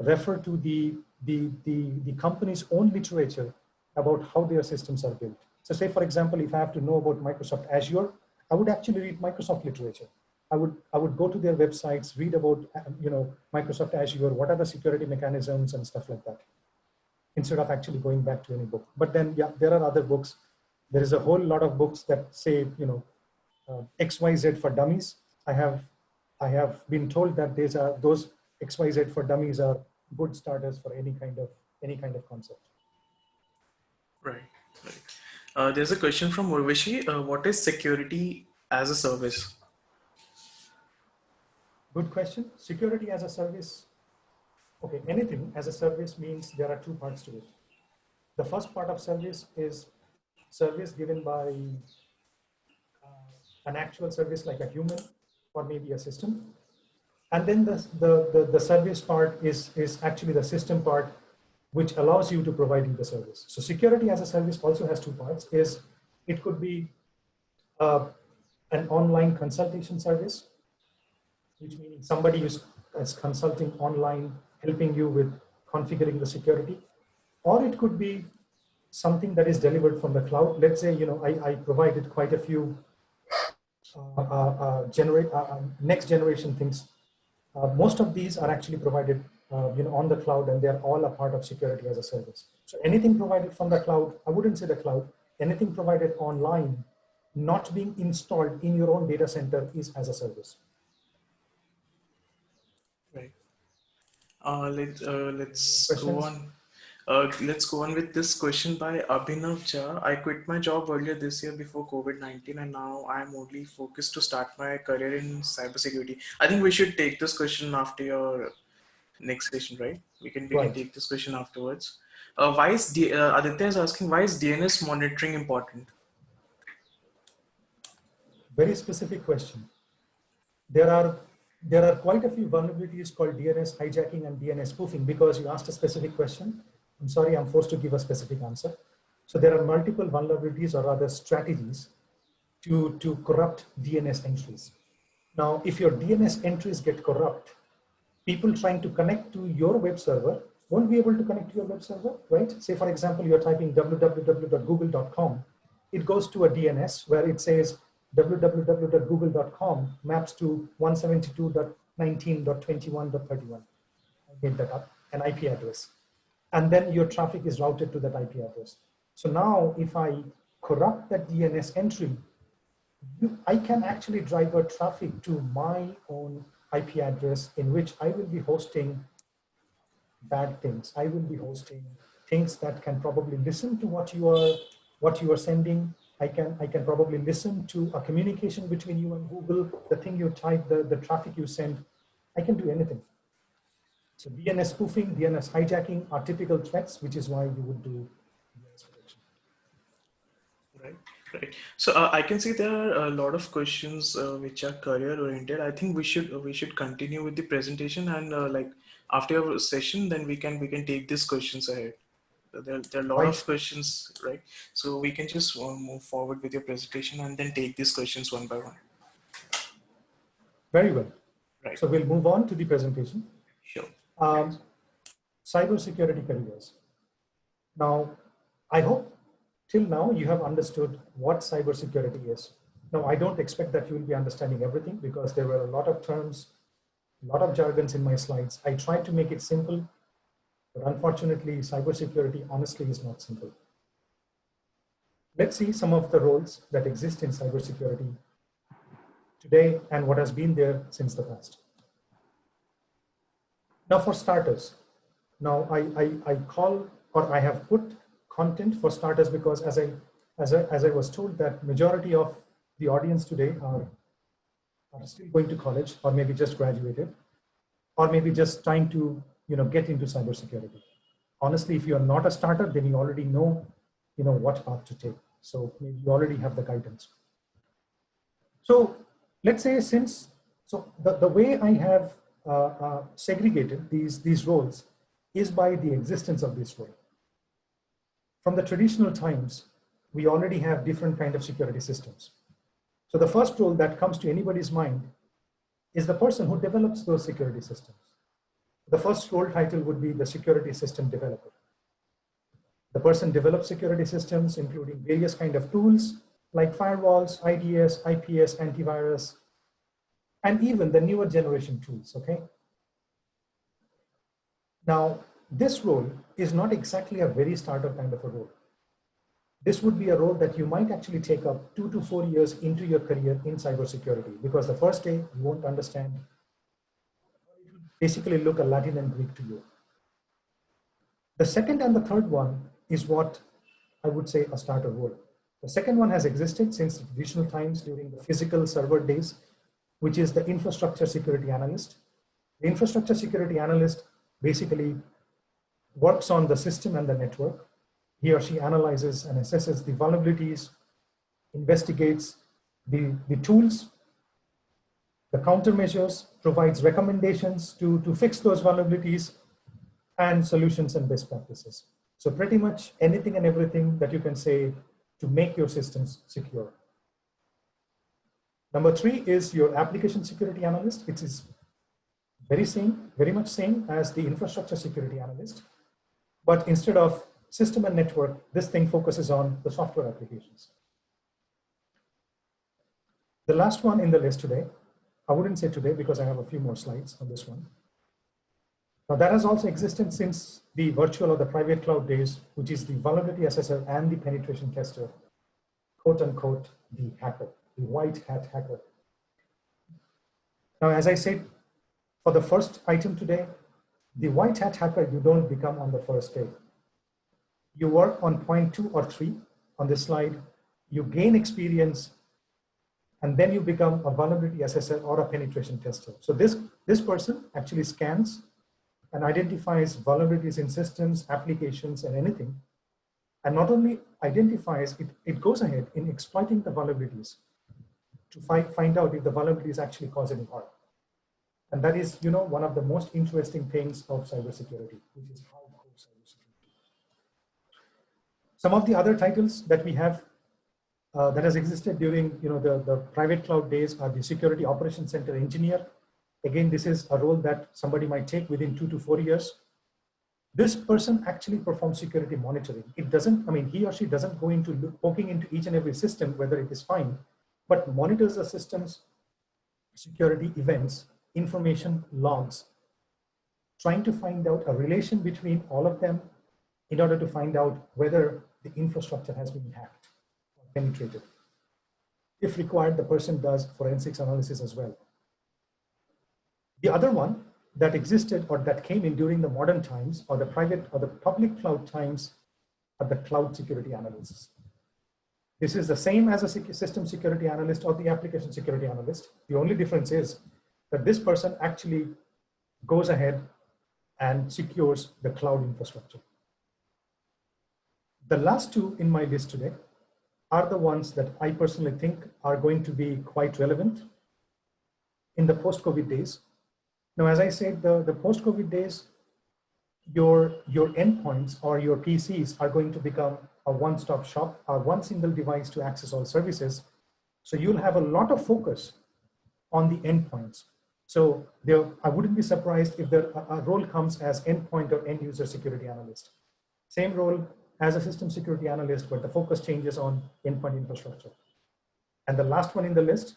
refer to the company's own literature about how their systems are built. So say, for example, if I have to know about Microsoft Azure, I would actually read Microsoft literature. I would go to their websites, read about Microsoft Azure, what are the security mechanisms and stuff like that, instead of actually going back to any book. But then, yeah, there are other books. There is a whole lot of books that say, XYZ for dummies. I have been told that those XYZ for dummies are good starters for any kind of concept. Right, right. There's a question from Urvashi. What is security as a service? Good question. Security as a service. Okay, anything as a service means there are two parts to it. The first part of service is service given by an actual service like a human or maybe a system. And then the service part is actually the system part, which allows you to provide you the service. So security as a service also has two parts. It could be uh, an online consultation service, which means somebody is consulting online, helping you with configuring the security, or it could be something that is delivered from the cloud. Let's say, I provided quite a few next generation things. Most of these are actually provided on the cloud, and they're all a part of security as a service. So anything provided from the cloud, I wouldn't say the cloud, anything provided online, not being installed in your own data center is as a service. Right. Let's go Questions? on. Let's go on with this question by Abhinav Jha. I quit my job earlier this year before COVID-19, and now I'm only focused to start my career in cybersecurity. I think we should take this question after your next session, right? We can Right. take this question afterwards. Aditya is asking, why is DNS monitoring important? Very specific question. There are quite a few vulnerabilities called DNS hijacking and DNS spoofing. Because you asked a specific question, I'm sorry, I'm forced to give a specific answer. So there are multiple vulnerabilities or other strategies to corrupt DNS entries. Now, if your DNS entries get corrupt, people trying to connect to your web server won't be able to connect to your web server, right? Say, for example, you're typing www.google.com. It goes to a DNS where it says www.google.com maps to 172.19.21.31. I made that up, an IP address. And then your traffic is routed to that IP address. So now if I corrupt that DNS entry, I can actually drive a traffic to my own IP address in which I will be hosting bad things. I will be hosting things that can probably listen to what you are sending. I can probably listen to a communication between you and Google, the thing you type, the traffic you send. I can do anything. So DNS spoofing, DNS hijacking are typical threats, which is why you would do DNS protection. Right, right. So I can see there are a lot of questions which are career oriented. I think we should continue with the presentation, and like after your session, then we can take these questions ahead. There are a lot Right. of questions, right? So we can just move forward with your presentation and then take these questions one by one. Very well. Right. So we'll move on to the presentation. Sure. Cybersecurity careers. Now, I hope till now you have understood what cybersecurity is. Now, I don't expect that you will be understanding everything because there were a lot of terms, a lot of jargons in my slides. I tried to make it simple, but unfortunately, cybersecurity honestly is not simple. Let's see some of the roles that exist in cybersecurity today and what has been there since the past. Now, for starters, Now, I call, or I have put content for starters because as I was told that majority of the audience today are still going to college or maybe just graduated or maybe just trying to get into cybersecurity. Honestly, if you are not a starter, then you already know what path to take. So maybe you already have the guidance. So let's say the way I have segregated these roles is by the existence of this role. From the traditional times, we already have different kind of security systems. So the first role that comes to anybody's mind is the person who develops those security systems. The first role title would be the security system developer. The person develops security systems, including various kind of tools like firewalls, IDS, IPS, antivirus, and even the newer generation tools, okay? Now, this role is not exactly a very starter kind of a role. This would be a role that you might actually take up 2 to 4 years into your career in cybersecurity, because the first day you won't understand. It will basically look a Latin and Greek to you. The second and the third one is what I would say a starter role. The second one has existed since the traditional times during the physical server days, which is the infrastructure security analyst. The infrastructure security analyst basically works on the system and the network. He or she analyzes and assesses the vulnerabilities, investigates the tools, the countermeasures, provides recommendations to fix those vulnerabilities, and solutions and best practices. So pretty much anything and everything that you can say to make your systems secure. Number 3 is your application security analyst. It is very much same as the infrastructure security analyst, but instead of system and network, this thing focuses on the software applications. The last one in the list today, I wouldn't say today because I have a few more slides on this one. Now that has also existed since the virtual or the private cloud days, which is the vulnerability assessor and the penetration tester, quote unquote, the hacker, the white hat hacker. Now, as I said, for the first item today, the white hat hacker, you don't become on the first day. You work on point 2 or 3 on this slide, you gain experience, and then you become a vulnerability assessor or a penetration tester. So this person actually scans and identifies vulnerabilities in systems, applications, and anything. And not only identifies, it goes ahead in exploiting the vulnerabilities to find out if the vulnerabilities actually cause any harm. And that is, one of the most interesting things of cybersecurity, which is how to code cybersecurity. Some of the other titles that we have that has existed during the private cloud days are the security operations center engineer. Again, this is a role that somebody might take within 2 to 4 years. This person actually performs security monitoring. It doesn't, he or she doesn't go into poking into each and every system, whether it is fine, but monitors the system's security events, information logs, trying to find out a relation between all of them in order to find out whether the infrastructure has been hacked or penetrated. If required, the person does forensics analysis as well. The other one that existed or that came in during the modern times or the private or the public cloud times are the cloud security analysts. This is the same as a system security analyst or the application security analyst. The only difference is that this person actually goes ahead and secures the cloud infrastructure. The last two in my list today are the ones that I personally think are going to be quite relevant in the post-COVID days. Now, as I said, the post-COVID days, your endpoints or your PCs are going to become a one-stop shop, a one single device to access all services. So you'll have a lot of focus on the endpoints. So I wouldn't be surprised if a role comes as endpoint or end user security analyst. Same role as a system security analyst, but the focus changes on endpoint infrastructure. And the last one in the list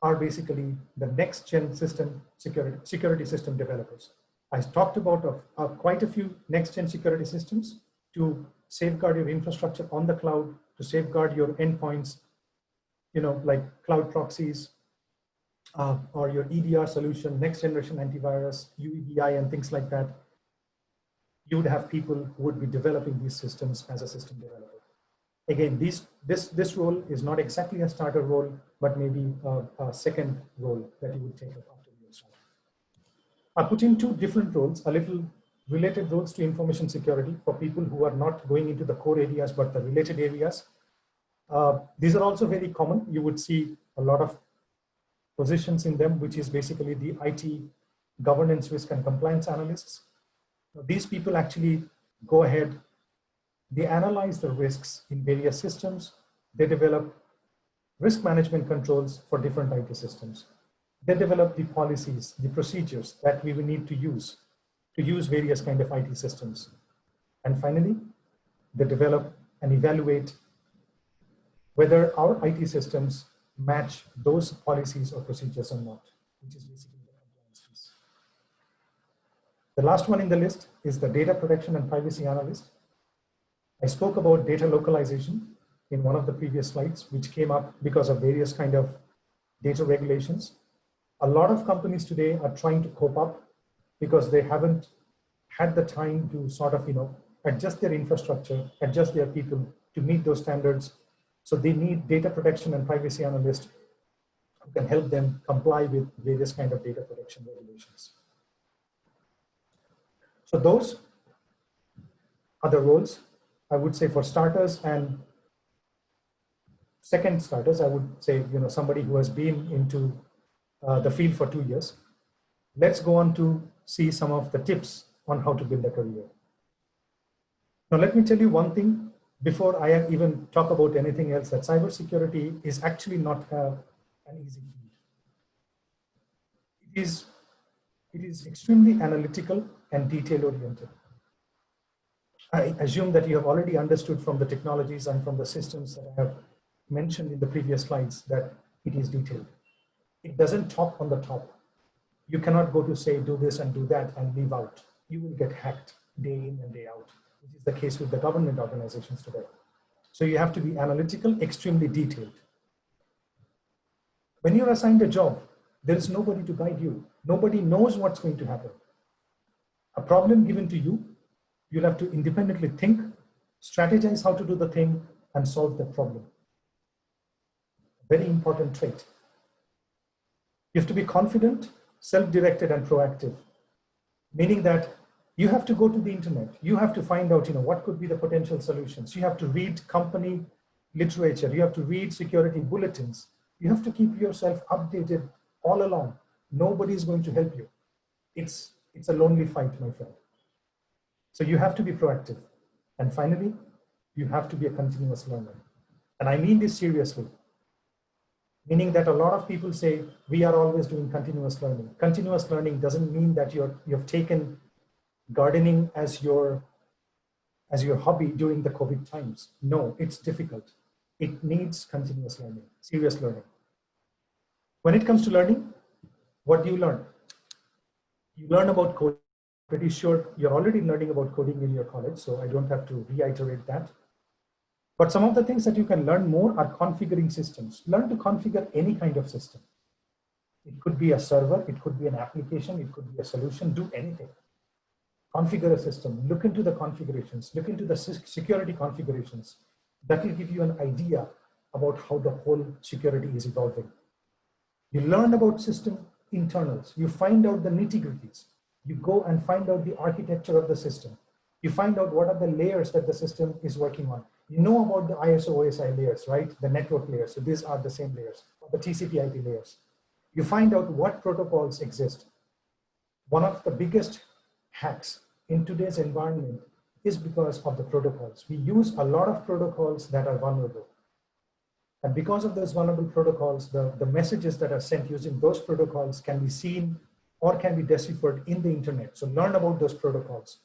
are basically the next gen system security system developers. I talked about quite a few next gen security systems to safeguard your infrastructure on the cloud, to safeguard your endpoints, like cloud proxies, or your EDR solution, next generation antivirus, UEBI, and things like that. you would have people who would be developing these systems as a system developer. Again, this role is not exactly a starter role, but maybe a second role that you would take up after you start. I put in two different roles, a little related roles to information security for people who are not going into the core areas, but the related areas. These are also very common. You would see a lot of positions in them, which is basically the IT governance, risk, and compliance analysts. Now, these people actually go ahead, they analyze the risks in various systems, they develop risk management controls for different IT systems. They develop the policies, the procedures that we will need to use various kind of IT systems. And finally, they develop and evaluate whether our IT systems match those policies or procedures or not, which is basically the compliance piece. The last one in the list is the data protection and privacy analyst. I spoke about data localization in one of the previous slides, which came up because of various kind of data regulations. A lot of companies today are trying to cope up because they haven't had the time to sort of, adjust their infrastructure, adjust their people to meet those standards. So they need data protection and privacy analysts who can help them comply with various kind of data protection regulations. So those are the roles, I would say, for starters. And second starters, I would say, somebody who has been into the field for 2 years. Let's go on to see some of the tips on how to build a career. Now, let me tell you one thing before I even talk about anything else, that cybersecurity is actually not an easy field. It is extremely analytical and detail oriented. I assume that you have already understood from the technologies and from the systems that I have mentioned in the previous slides that it is detailed. It doesn't talk on the top. You cannot go to say, do this and do that and leave out. You will get hacked day in and day out, which is the case with the government organizations today. So you have to be analytical, extremely detailed. When you're assigned a job, there is nobody to guide you. Nobody knows what's going to happen. A problem given to you, you'll have to independently think, strategize how to do the thing, and solve the problem. Very important trait. You have to be confident, self-directed, and proactive, meaning that you have to go to the internet. You have to find out, what could be the potential solutions. You have to read company literature. You have to read security bulletins. You have to keep yourself updated all along. Nobody is going to help you. It's a lonely fight, my friend. So you have to be proactive. And finally, you have to be a continuous learner. And I mean this seriously, meaning that a lot of people say, we are always doing continuous learning. Continuous learning doesn't mean that you've taken gardening as your hobby during the COVID times. No, it's difficult. It needs continuous learning, serious learning. When it comes to learning, what do you learn? You learn about coding. Pretty sure you're already learning about coding in your college, so I don't have to reiterate that. But some of the things that you can learn more are configuring systems. Learn to configure any kind of system. It could be a server, it could be an application, it could be a solution, do anything. Configure a system, look into the configurations, look into the security configurations. That will give you an idea about how the whole security is evolving. You learn about system internals, you find out the nitty-gritties. You go and find out the architecture of the system. You find out what are the layers that the system is working on. You know about the ISO OSI layers, right? The network layers. So these are the same layers, the TCP/IP layers. You find out what protocols exist. One of the biggest hacks in today's environment is because of the protocols. We use a lot of protocols that are vulnerable. And because of those vulnerable protocols, the messages that are sent using those protocols can be seen or can be deciphered in the internet. So learn about those protocols.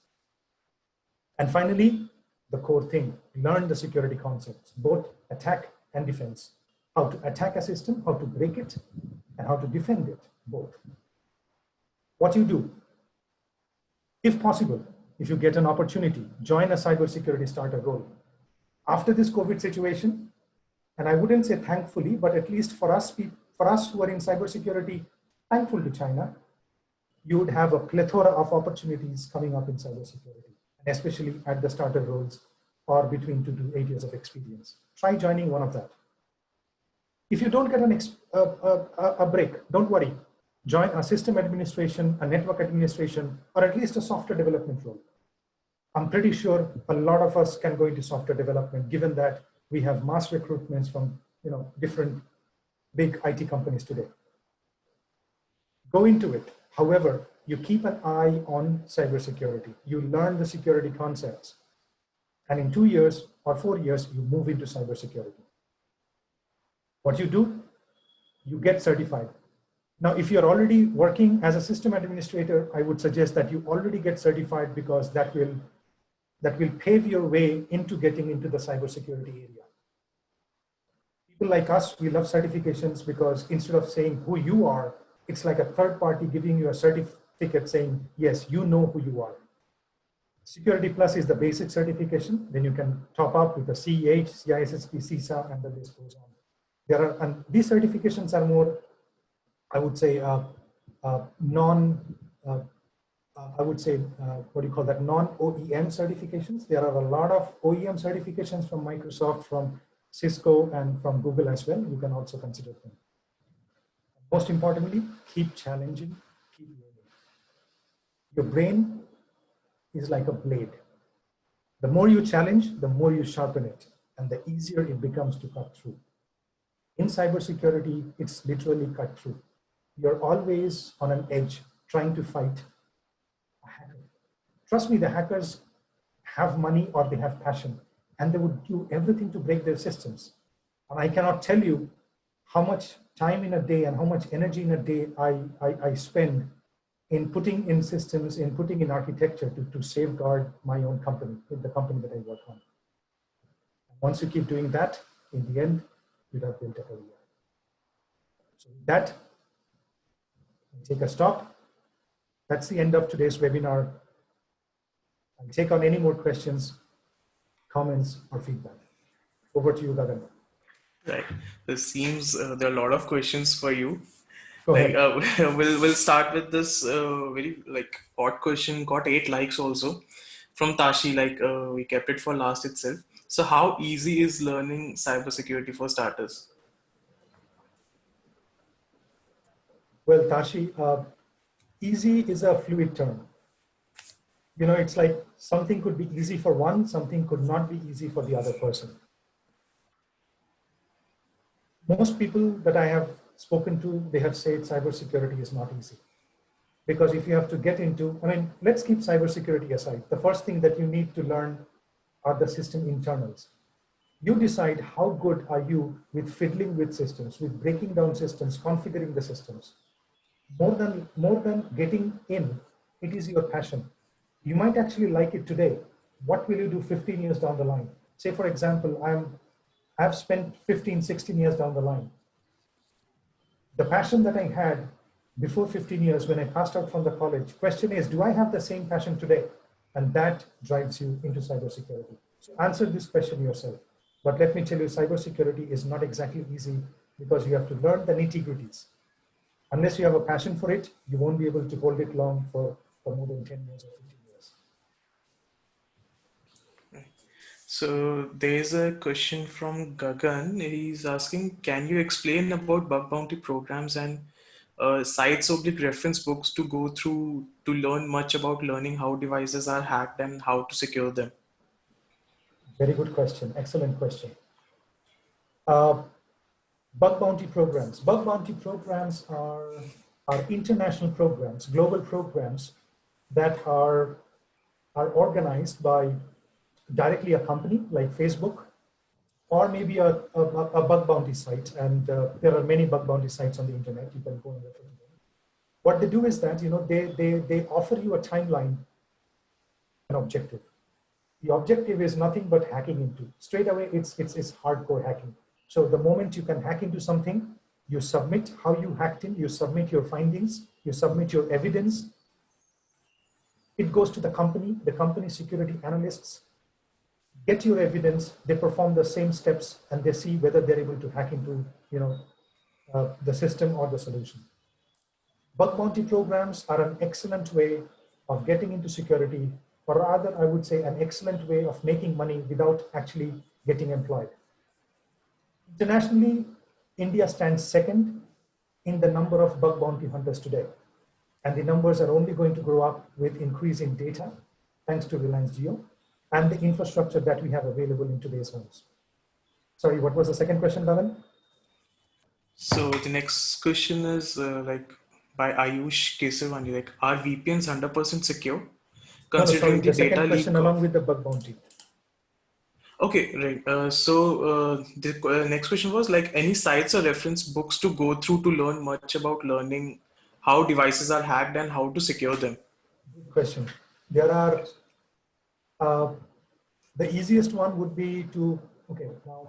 And finally, the core thing, learn the security concepts, both attack and defense. How to attack a system, how to break it, and how to defend it, both. What you do, if possible, if you get an opportunity, join a cybersecurity starter role. After this COVID situation, and I wouldn't say thankfully, but at least for us who are in cybersecurity, thankful to China, you would have a plethora of opportunities coming up in cybersecurity. especially at the starter roles or between 2 to 8 years of experience. Try joining one of that. If you don't get a break, don't worry. Join a system administration, a network administration, or at least a software development role. I'm pretty sure a lot of us can go into software development, given that we have mass recruitments from different big IT companies today. Go into it. However, you keep an eye on cybersecurity. You learn the security concepts. And in 2 years or 4 years, you move into cybersecurity. What you do, you get certified. Now, if you're already working as a system administrator, I would suggest that you already get certified, because that will pave your way into getting into the cybersecurity area. People like us, we love certifications because instead of saying who you are, it's like a third party giving you a certificate saying, yes, you know who you are. Security Plus is the basic certification. Then you can top up with the CEH, CISSP, CISA, and the list goes on. And these certifications are more, I would say, non-OEM certifications. There are a lot of OEM certifications from Microsoft, from Cisco, and from Google as well. You can also consider them. Most importantly, keep challenging, keep learning. Your brain is like a blade. The more you challenge, the more you sharpen it, and the easier it becomes to cut through. In cybersecurity, it's literally cut through. You're always on an edge trying to fight a hacker. Trust me, the hackers have money or they have passion, and they would do everything to break their systems. And I cannot tell you how much time in a day and how much energy in a day I spend in putting in systems, in putting in architecture to safeguard my own company, the company that I work on. Once you keep doing that, in the end, you have built a career. So with that, take a stop. That's the end of today's webinar. I'll take on any more questions, comments, or feedback. Over to you, Gagan. Right. This seems there are a lot of questions for you. Go ahead. We'll start with this very odd question. Got 8 likes also from Tashi. We kept it for last itself. So how easy is learning cybersecurity for starters? Well, Tashi, easy is a fluid term. It's like something could be easy for one, something could not be easy for the other person. Most people that I have spoken to, they have said cybersecurity is not easy. Because if you have to get into, let's keep cybersecurity aside. The first thing that you need to learn are the system internals. You decide how good are you with fiddling with systems, with breaking down systems, configuring the systems. More than getting in, it is your passion. You might actually like it today. What will you do 15 years down the line? Say, for example, I've spent 15, 16 years down the line. The passion that I had before 15 years when I passed out from the college, question is, do I have the same passion today? And that drives you into cybersecurity. So answer this question yourself. But let me tell you, cybersecurity is not exactly easy because you have to learn the nitty-gritties. Unless you have a passion for it, you won't be able to hold it long for more than 10 years or 15 years. So there's a question from Gagan. He's asking, can you explain about bug bounty programs and sites/reference books to go through to learn much about learning how devices are hacked and how to secure them? Very good question. Excellent question. Bug bounty programs. Bug bounty programs are international programs, global programs that are organized by directly a company like Facebook, or maybe a bug bounty site. And there are many bug bounty sites on the internet. You can go and refer to them. What they do is that they offer you a timeline, an objective. The objective is nothing but hacking into. Straight away, it's hardcore hacking. So the moment you can hack into something, you submit how you hacked in, you submit your findings, you submit your evidence. It goes to the company security analysts get your evidence, they perform the same steps, and they see whether they're able to hack into the system or the solution. Bug bounty programs are an excellent way of getting into security or rather, I would say an excellent way of making money without actually getting employed. Internationally, India stands second in the number of bug bounty hunters today. And the numbers are only going to grow up with increasing data, thanks to Reliance Jio, and the infrastructure that we have available in today's homes. Sorry, what was the second question, Dhawan? So the next question is by Ayush Kesavani, like, are VPNs 100% secure No, sorry, considering the the data second question leak along of? with the bug bounty. Okay, right. The next question was like, any sites or reference books to go through to learn much about learning how devices are hacked and how to secure them? Good question. There are, uh, the easiest one would be to, okay, now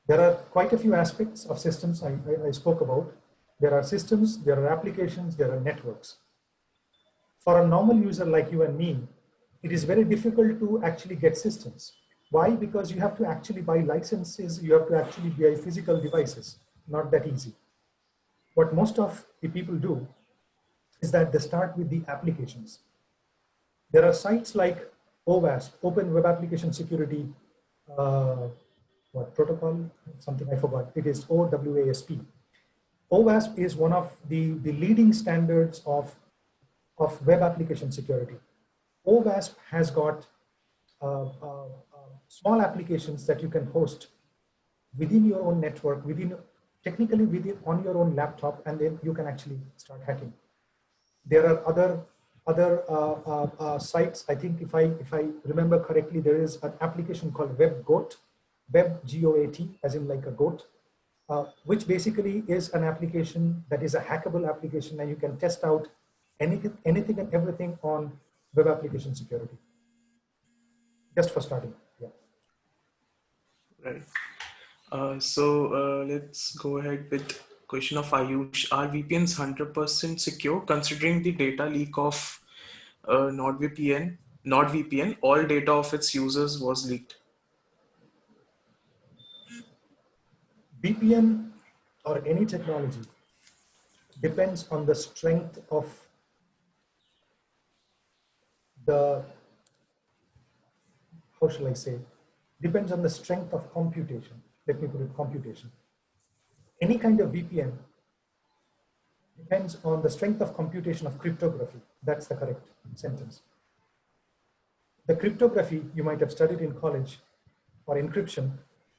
there are quite a few aspects of systems I spoke about. There are systems, there are applications, there are networks. For a normal user like you and me, it is very difficult to actually get systems. Why? Because you have to actually buy licenses, you have to actually buy physical devices. Not that easy. What most of the people do is that they start with the applications. There are sites like OWASP, Open Web Application Security, what protocol? Something I forgot. It is OWASP. OWASP is one of the leading standards of web application security. OWASP has got small applications that you can host within your own network, technically within on your own laptop, and then you can actually start hacking. There are other sites. I think if I remember correctly, there is an application called WebGoat, WebGoat, as in like a goat, which basically is an application that is a hackable application, and you can test out anything and everything on web application security. Just for starting, yeah. Right. Let's go ahead with question of Ayush. Are VPNs 100% secure considering the data leak of NordVPN? All data of its users was leaked. VPN or any technology depends on the strength of the, how shall I say, depends on the strength of computation. Let me put it, computation. Any kind of VPN depends on the strength of computation of cryptography. That's the correct sentence. The cryptography you might have studied in college, or encryption,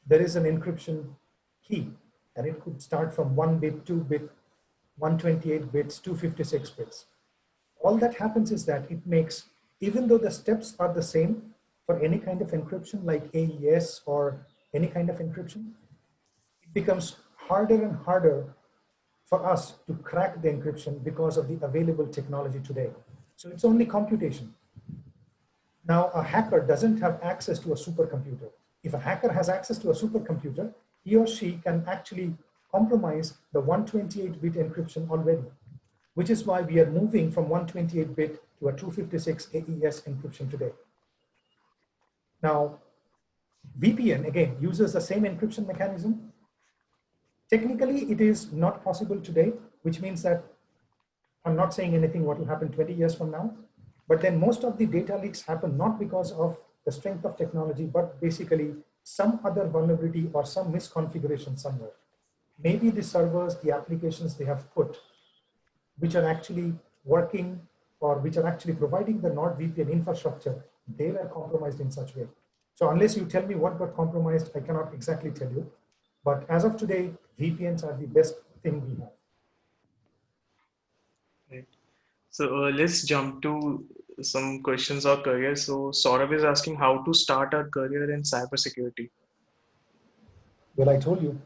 there is an encryption key, and it could start from 1 bit, 2 bit, 128 bits, 256 bits. All that happens is that it makes, even though the steps are the same for any kind of encryption like AES or any kind of encryption, it becomes harder and harder for us to crack the encryption because of the available technology today. So it's only computation. Now, a hacker doesn't have access to a supercomputer. If a hacker has access to a supercomputer, he or she can actually compromise the 128-bit encryption already, which is why we are moving from 128-bit to a 256 AES encryption today. Now, VPN, again, uses the same encryption mechanism. Technically, it is not possible today, which means that I'm not saying anything what will happen 20 years from now, but then most of the data leaks happen not because of the strength of technology, but basically some other vulnerability or some misconfiguration somewhere. Maybe the servers, the applications they have put, which are actually working or which are actually providing the NordVPN infrastructure, they were compromised in such way. So unless you tell me what got compromised, I cannot exactly tell you. But as of today, VPNs are the best thing we have. Right. So let's jump to some questions on career. So Saurabh is asking how to start our career in cybersecurity. Well, I told you,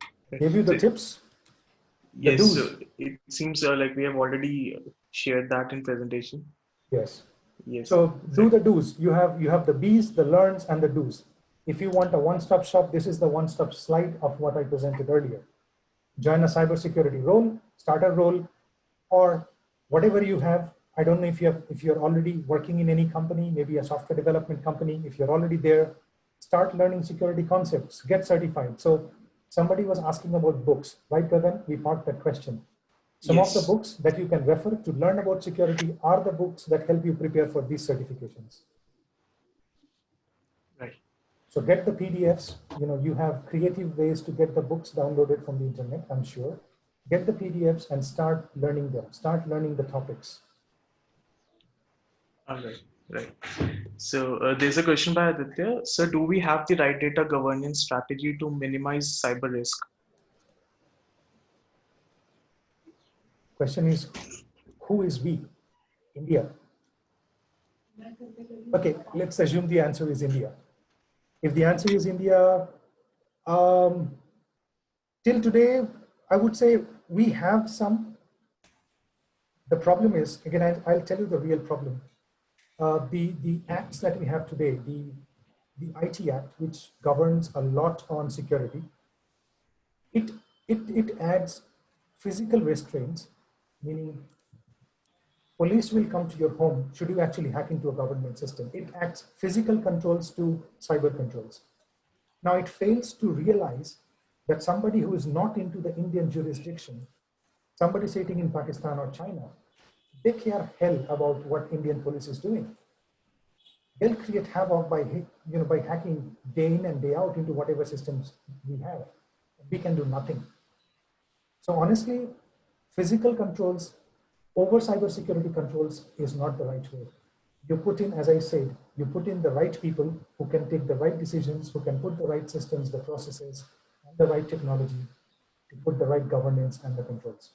I Right. gave you the So, tips, the yes, do's. so it seems like we have already shared that in presentation. Yes. Yes. So So, do the do's. You have the B's, the learns, and the do's. If you want a one-stop shop, this is the one-stop slide of what I presented earlier. Join a cybersecurity role, starter role, or whatever you have. I don't know if you're already working in any company, maybe a software development company. If you're already there, start learning security concepts, get certified. So somebody was asking about books, right, Gagan? We parked that question. Some of the Yes. books that you can refer to learn about security are the books that help you prepare for these certifications. Right. So get the PDFs. You have creative ways to get the books downloaded from the internet, I'm sure. Get the PDFs and start learning them. Start learning the topics. All right. Right. So there's a question by Aditya. Sir, do we have the right data governance strategy to minimize cyber risk? Question is, who is we? India. Okay, let's assume the answer is India. If the answer is India, um, till today, I would say we have some. The problem is, again, I'll tell you the real problem. The acts that we have today, the IT Act, which governs a lot on security, it it adds physical restraints, meaning police will come to your home should you actually hack into a government system. It adds physical controls to cyber controls. Now it fails to realize that somebody who is not into the Indian jurisdiction, somebody sitting in Pakistan or China, they care hell about what Indian police is doing. They'll create havoc by hacking day in and day out into whatever systems we have. We can do nothing. So honestly, physical controls over cybersecurity controls is not the right way. You put in, as I said, you put in the right people who can take the right decisions, who can put the right systems, the processes, and the right technology to put the right governance and the controls.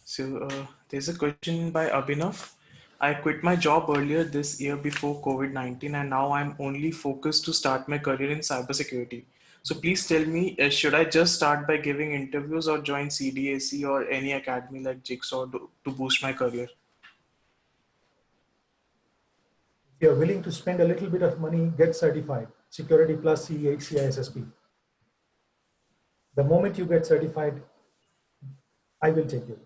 So there's a question by Abhinav. I quit my job earlier this year before COVID-19, and now I'm only focused to start my career in cybersecurity. So please tell me, should I just start by giving interviews or join CDAC or any academy like Jigsaw to boost my career? If you're willing to spend a little bit of money, get certified, Security Plus CISSP. The moment you get certified, I will take you.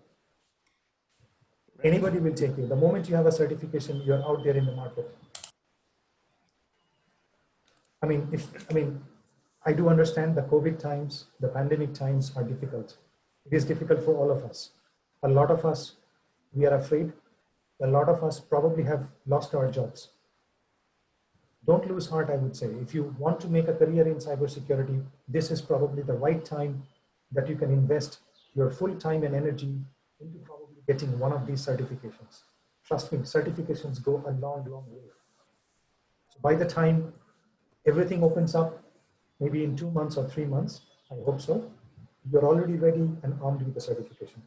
Right. Anybody will take you. The moment you have a certification, you're out there in the market. I do understand the COVID times, the pandemic times are difficult. It is difficult for all of us. A lot of us, we are afraid. A lot of us probably have lost our jobs. Don't lose heart, I would say. If you want to make a career in cybersecurity, this is probably the right time that you can invest your full time and energy into probably getting one of these certifications. Trust me, certifications go a long, long way. So by the time everything opens up, maybe in 2 months or 3 months, I hope so, you're already ready and armed with the certification.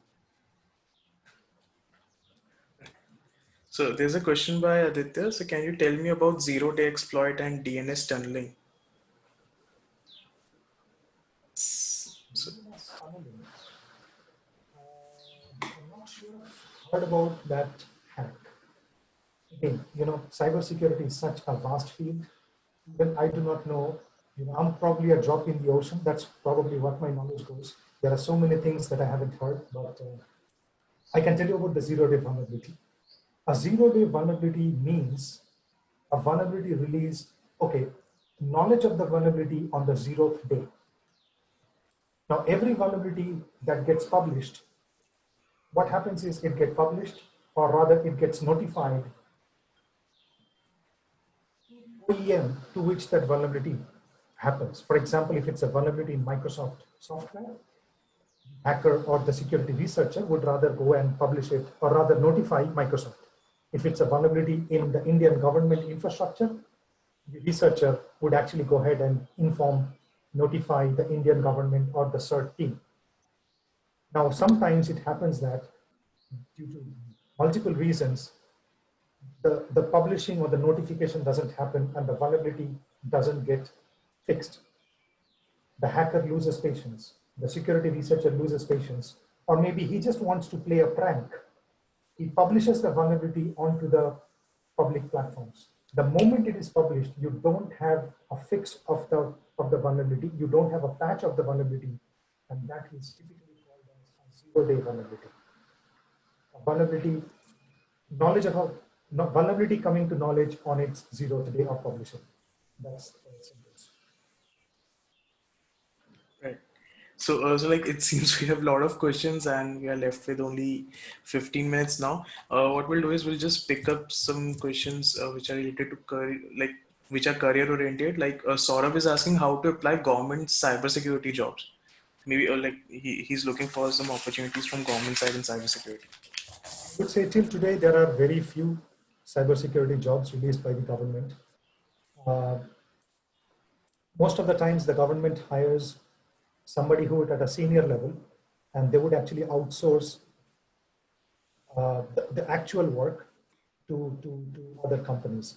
So there's a question by Aditya. So can you tell me about zero-day exploit and DNS tunneling? So, DNS tunneling. I'm not sure I've heard about that hack. Again, cybersecurity is such a vast field. Even I do not know. I'm probably a drop in the ocean. That's probably what my knowledge goes. There are so many things that I haven't heard, but I can tell you about the zero-day vulnerability. A zero-day vulnerability means a vulnerability released, okay, knowledge of the vulnerability on the 0th day. Now, every vulnerability that gets published, what happens is it gets published, or rather it gets notified OEM to which that vulnerability happens. For example, if it's a vulnerability in Microsoft software, hacker or the security researcher would rather go and publish it or rather notify Microsoft. If it's a vulnerability in the Indian government infrastructure, the researcher would actually go ahead and notify the Indian government or the CERT team. Now, sometimes it happens that due to multiple reasons, the publishing or the notification doesn't happen and the vulnerability doesn't get fixed. The hacker loses patience, the security researcher loses patience, or maybe he just wants to play a prank. He publishes the vulnerability onto the public platforms. The moment it is published, you don't have a fix of the vulnerability, you don't have a patch of the vulnerability, and that is typically called as a zero-day vulnerability. A vulnerability, knowledge of vulnerability coming to knowledge on its 0th day of publishing. That's the sentence. right. So like it seems we have a lot of questions and we are left with only 15 minutes now. What we'll do is we'll just pick up some questions which are related to career, like which are career oriented. Like Saurav is asking how to apply government cybersecurity jobs. Maybe like he's looking for some opportunities from government side in cybersecurity. I would say till today there are very few cybersecurity jobs released by the government. Uh, Most of the times the government hires somebody who is at a senior level, and they would actually outsource the actual work to other companies.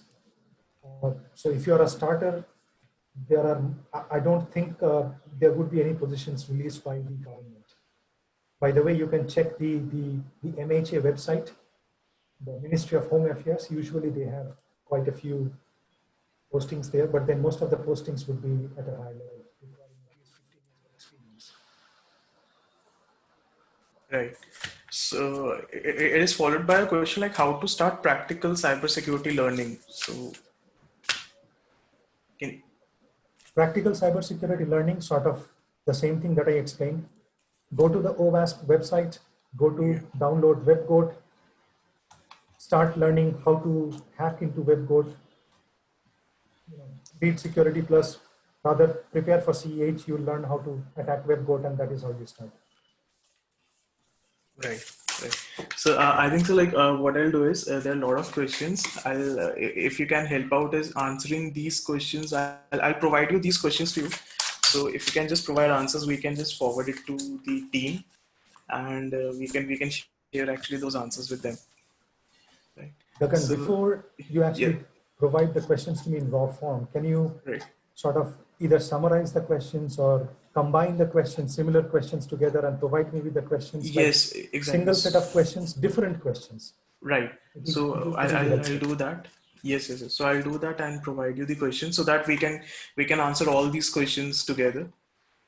So if you're a starter, there are, I don't think there would be any positions released by the government. By the way, you can check the MHA website, the Ministry of Home Affairs. Usually they have quite a few postings there, but then most of the postings would be at a high level, requiring at least 15 years of experience. Right. So it is followed by a question like how to start practical cybersecurity learning. So can, Practical cybersecurity learning, sort of the same thing that I explained. Go to the OWASP website, go yeah, to download WebGoat, start learning how to hack into WebGoat, read Security Plus, rather prepare for CEH, you'll learn how to attack WebGoat, and that is how you start. right. Right. So I think so. Like what I'll do is there are a lot of questions. I'll if you can help out is answering these questions. I'll provide you these questions to you. So if you can just provide answers, we can just forward it to the team, and we can share actually those answers with them. Right. Gagan, So before you yeah. actually provide the questions to me in raw form, can you Right. sort of either summarize the questions or combine the questions, similar questions together, and provide me with the questions like Yes. Exactly. single set of questions, different questions? Right. So It'll be I'll helpful. do that. Yes, yes, yes. So I'll do that and provide you the questions so that we can answer all these questions together,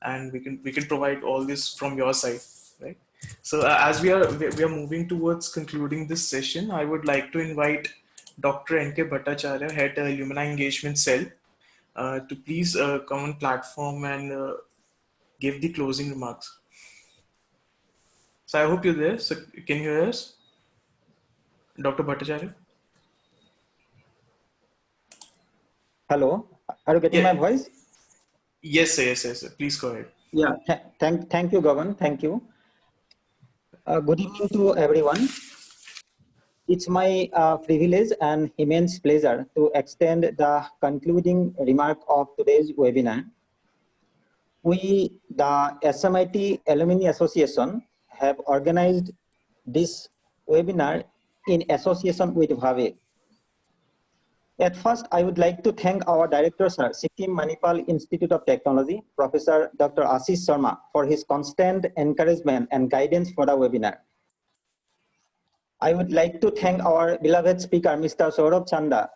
and we can provide all this from your side, right? So as we are moving towards concluding this session, I would like to invite Dr. N.K. Bhattacharya, Head Alumni Engagement Cell, to please come on platform and give the closing remarks. So I hope you're there. So can you hear us, Dr. Bhattacharya? Hello, are you getting Yeah. my voice? Yes, sir, yes, yes, sir. Please go ahead. Yeah, thank you, Gagan. Thank you. Good evening to everyone. It's my privilege and immense pleasure to extend the concluding remark of today's webinar. We, the SMIT Alumni Association, have organized this webinar in association with VAVE. At first, I would like to thank our director, sir, Sikkim Manipal Institute of Technology, Professor Dr. Ashish Sharma, for his constant encouragement and guidance for the webinar. I would like to thank our beloved speaker, Mr. Sourav Chanda.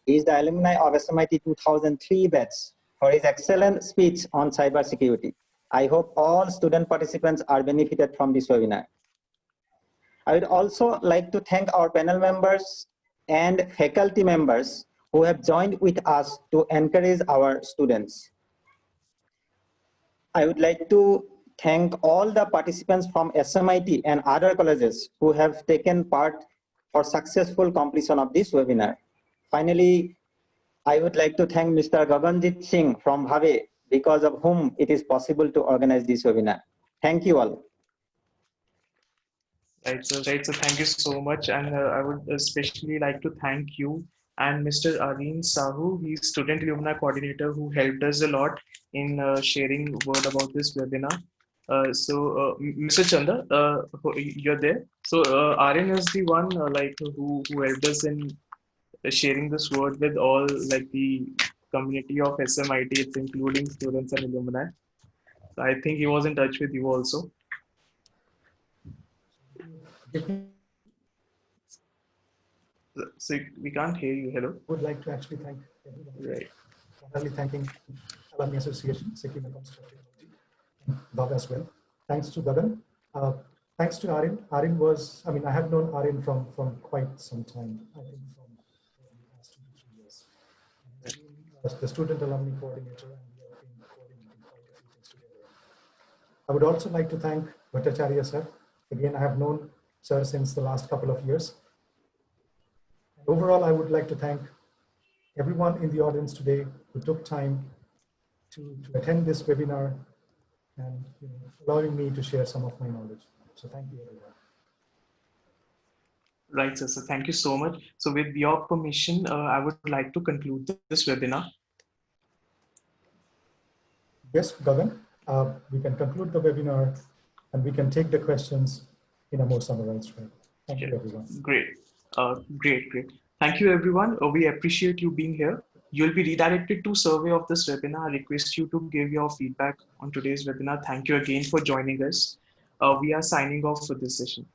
He is the alumni of SMIT 2003 batch, for his excellent speech on cybersecurity. I hope all student participants are benefited from this webinar. I would also like to thank our panel members and faculty members who have joined with us to encourage our students. I would like to thank all the participants from SMIT and other colleges who have taken part for successful completion of this webinar. Finally, I would like to thank Mr. Gaganjit Singh from VAVE, because of whom it is possible to organize this webinar. Thank you all. Right. So thank you so much, and I would especially like to thank you and Mr. Areen Sahu. He's student alumni coordinator who helped us a lot in sharing word about this webinar. Mr. Chanda, you're there. So Areen is the one like who helped us in sharing this word with all like the community of SMIT. It's including students and alumni. So I think he was in touch with you also. Give me, So we can't hear you. Hello. would like to actually thank everyone, Right. primarily thanking Alumni Association, Sikkim Institute of Technology, and Bob as well. Thanks to Gagan. Uh, Thanks to Arin. Arin was, I mean, I have known Arin from quite some time, I think from the last 2 to 3 years. And he's been the student alumni coordinator, and we have been coordinating quite a few things together. I would also like to thank Bhattacharya sir. Again, I have known sir since the last couple of years. And overall, I would like to thank everyone in the audience today who took time to attend this webinar and allowing me to share some of my knowledge. So thank you, everyone. Right, sir. So thank you so much. So with your permission, I would like to conclude this webinar. Yes, Gagan, we can conclude the webinar and we can take the questions in a more summarized way. Thank you, everyone. Great. Great. Thank you, everyone. We appreciate you being here. You'll be redirected to survey of this webinar. I request you to give your feedback on today's webinar. Thank you again for joining us. We are signing off for this session.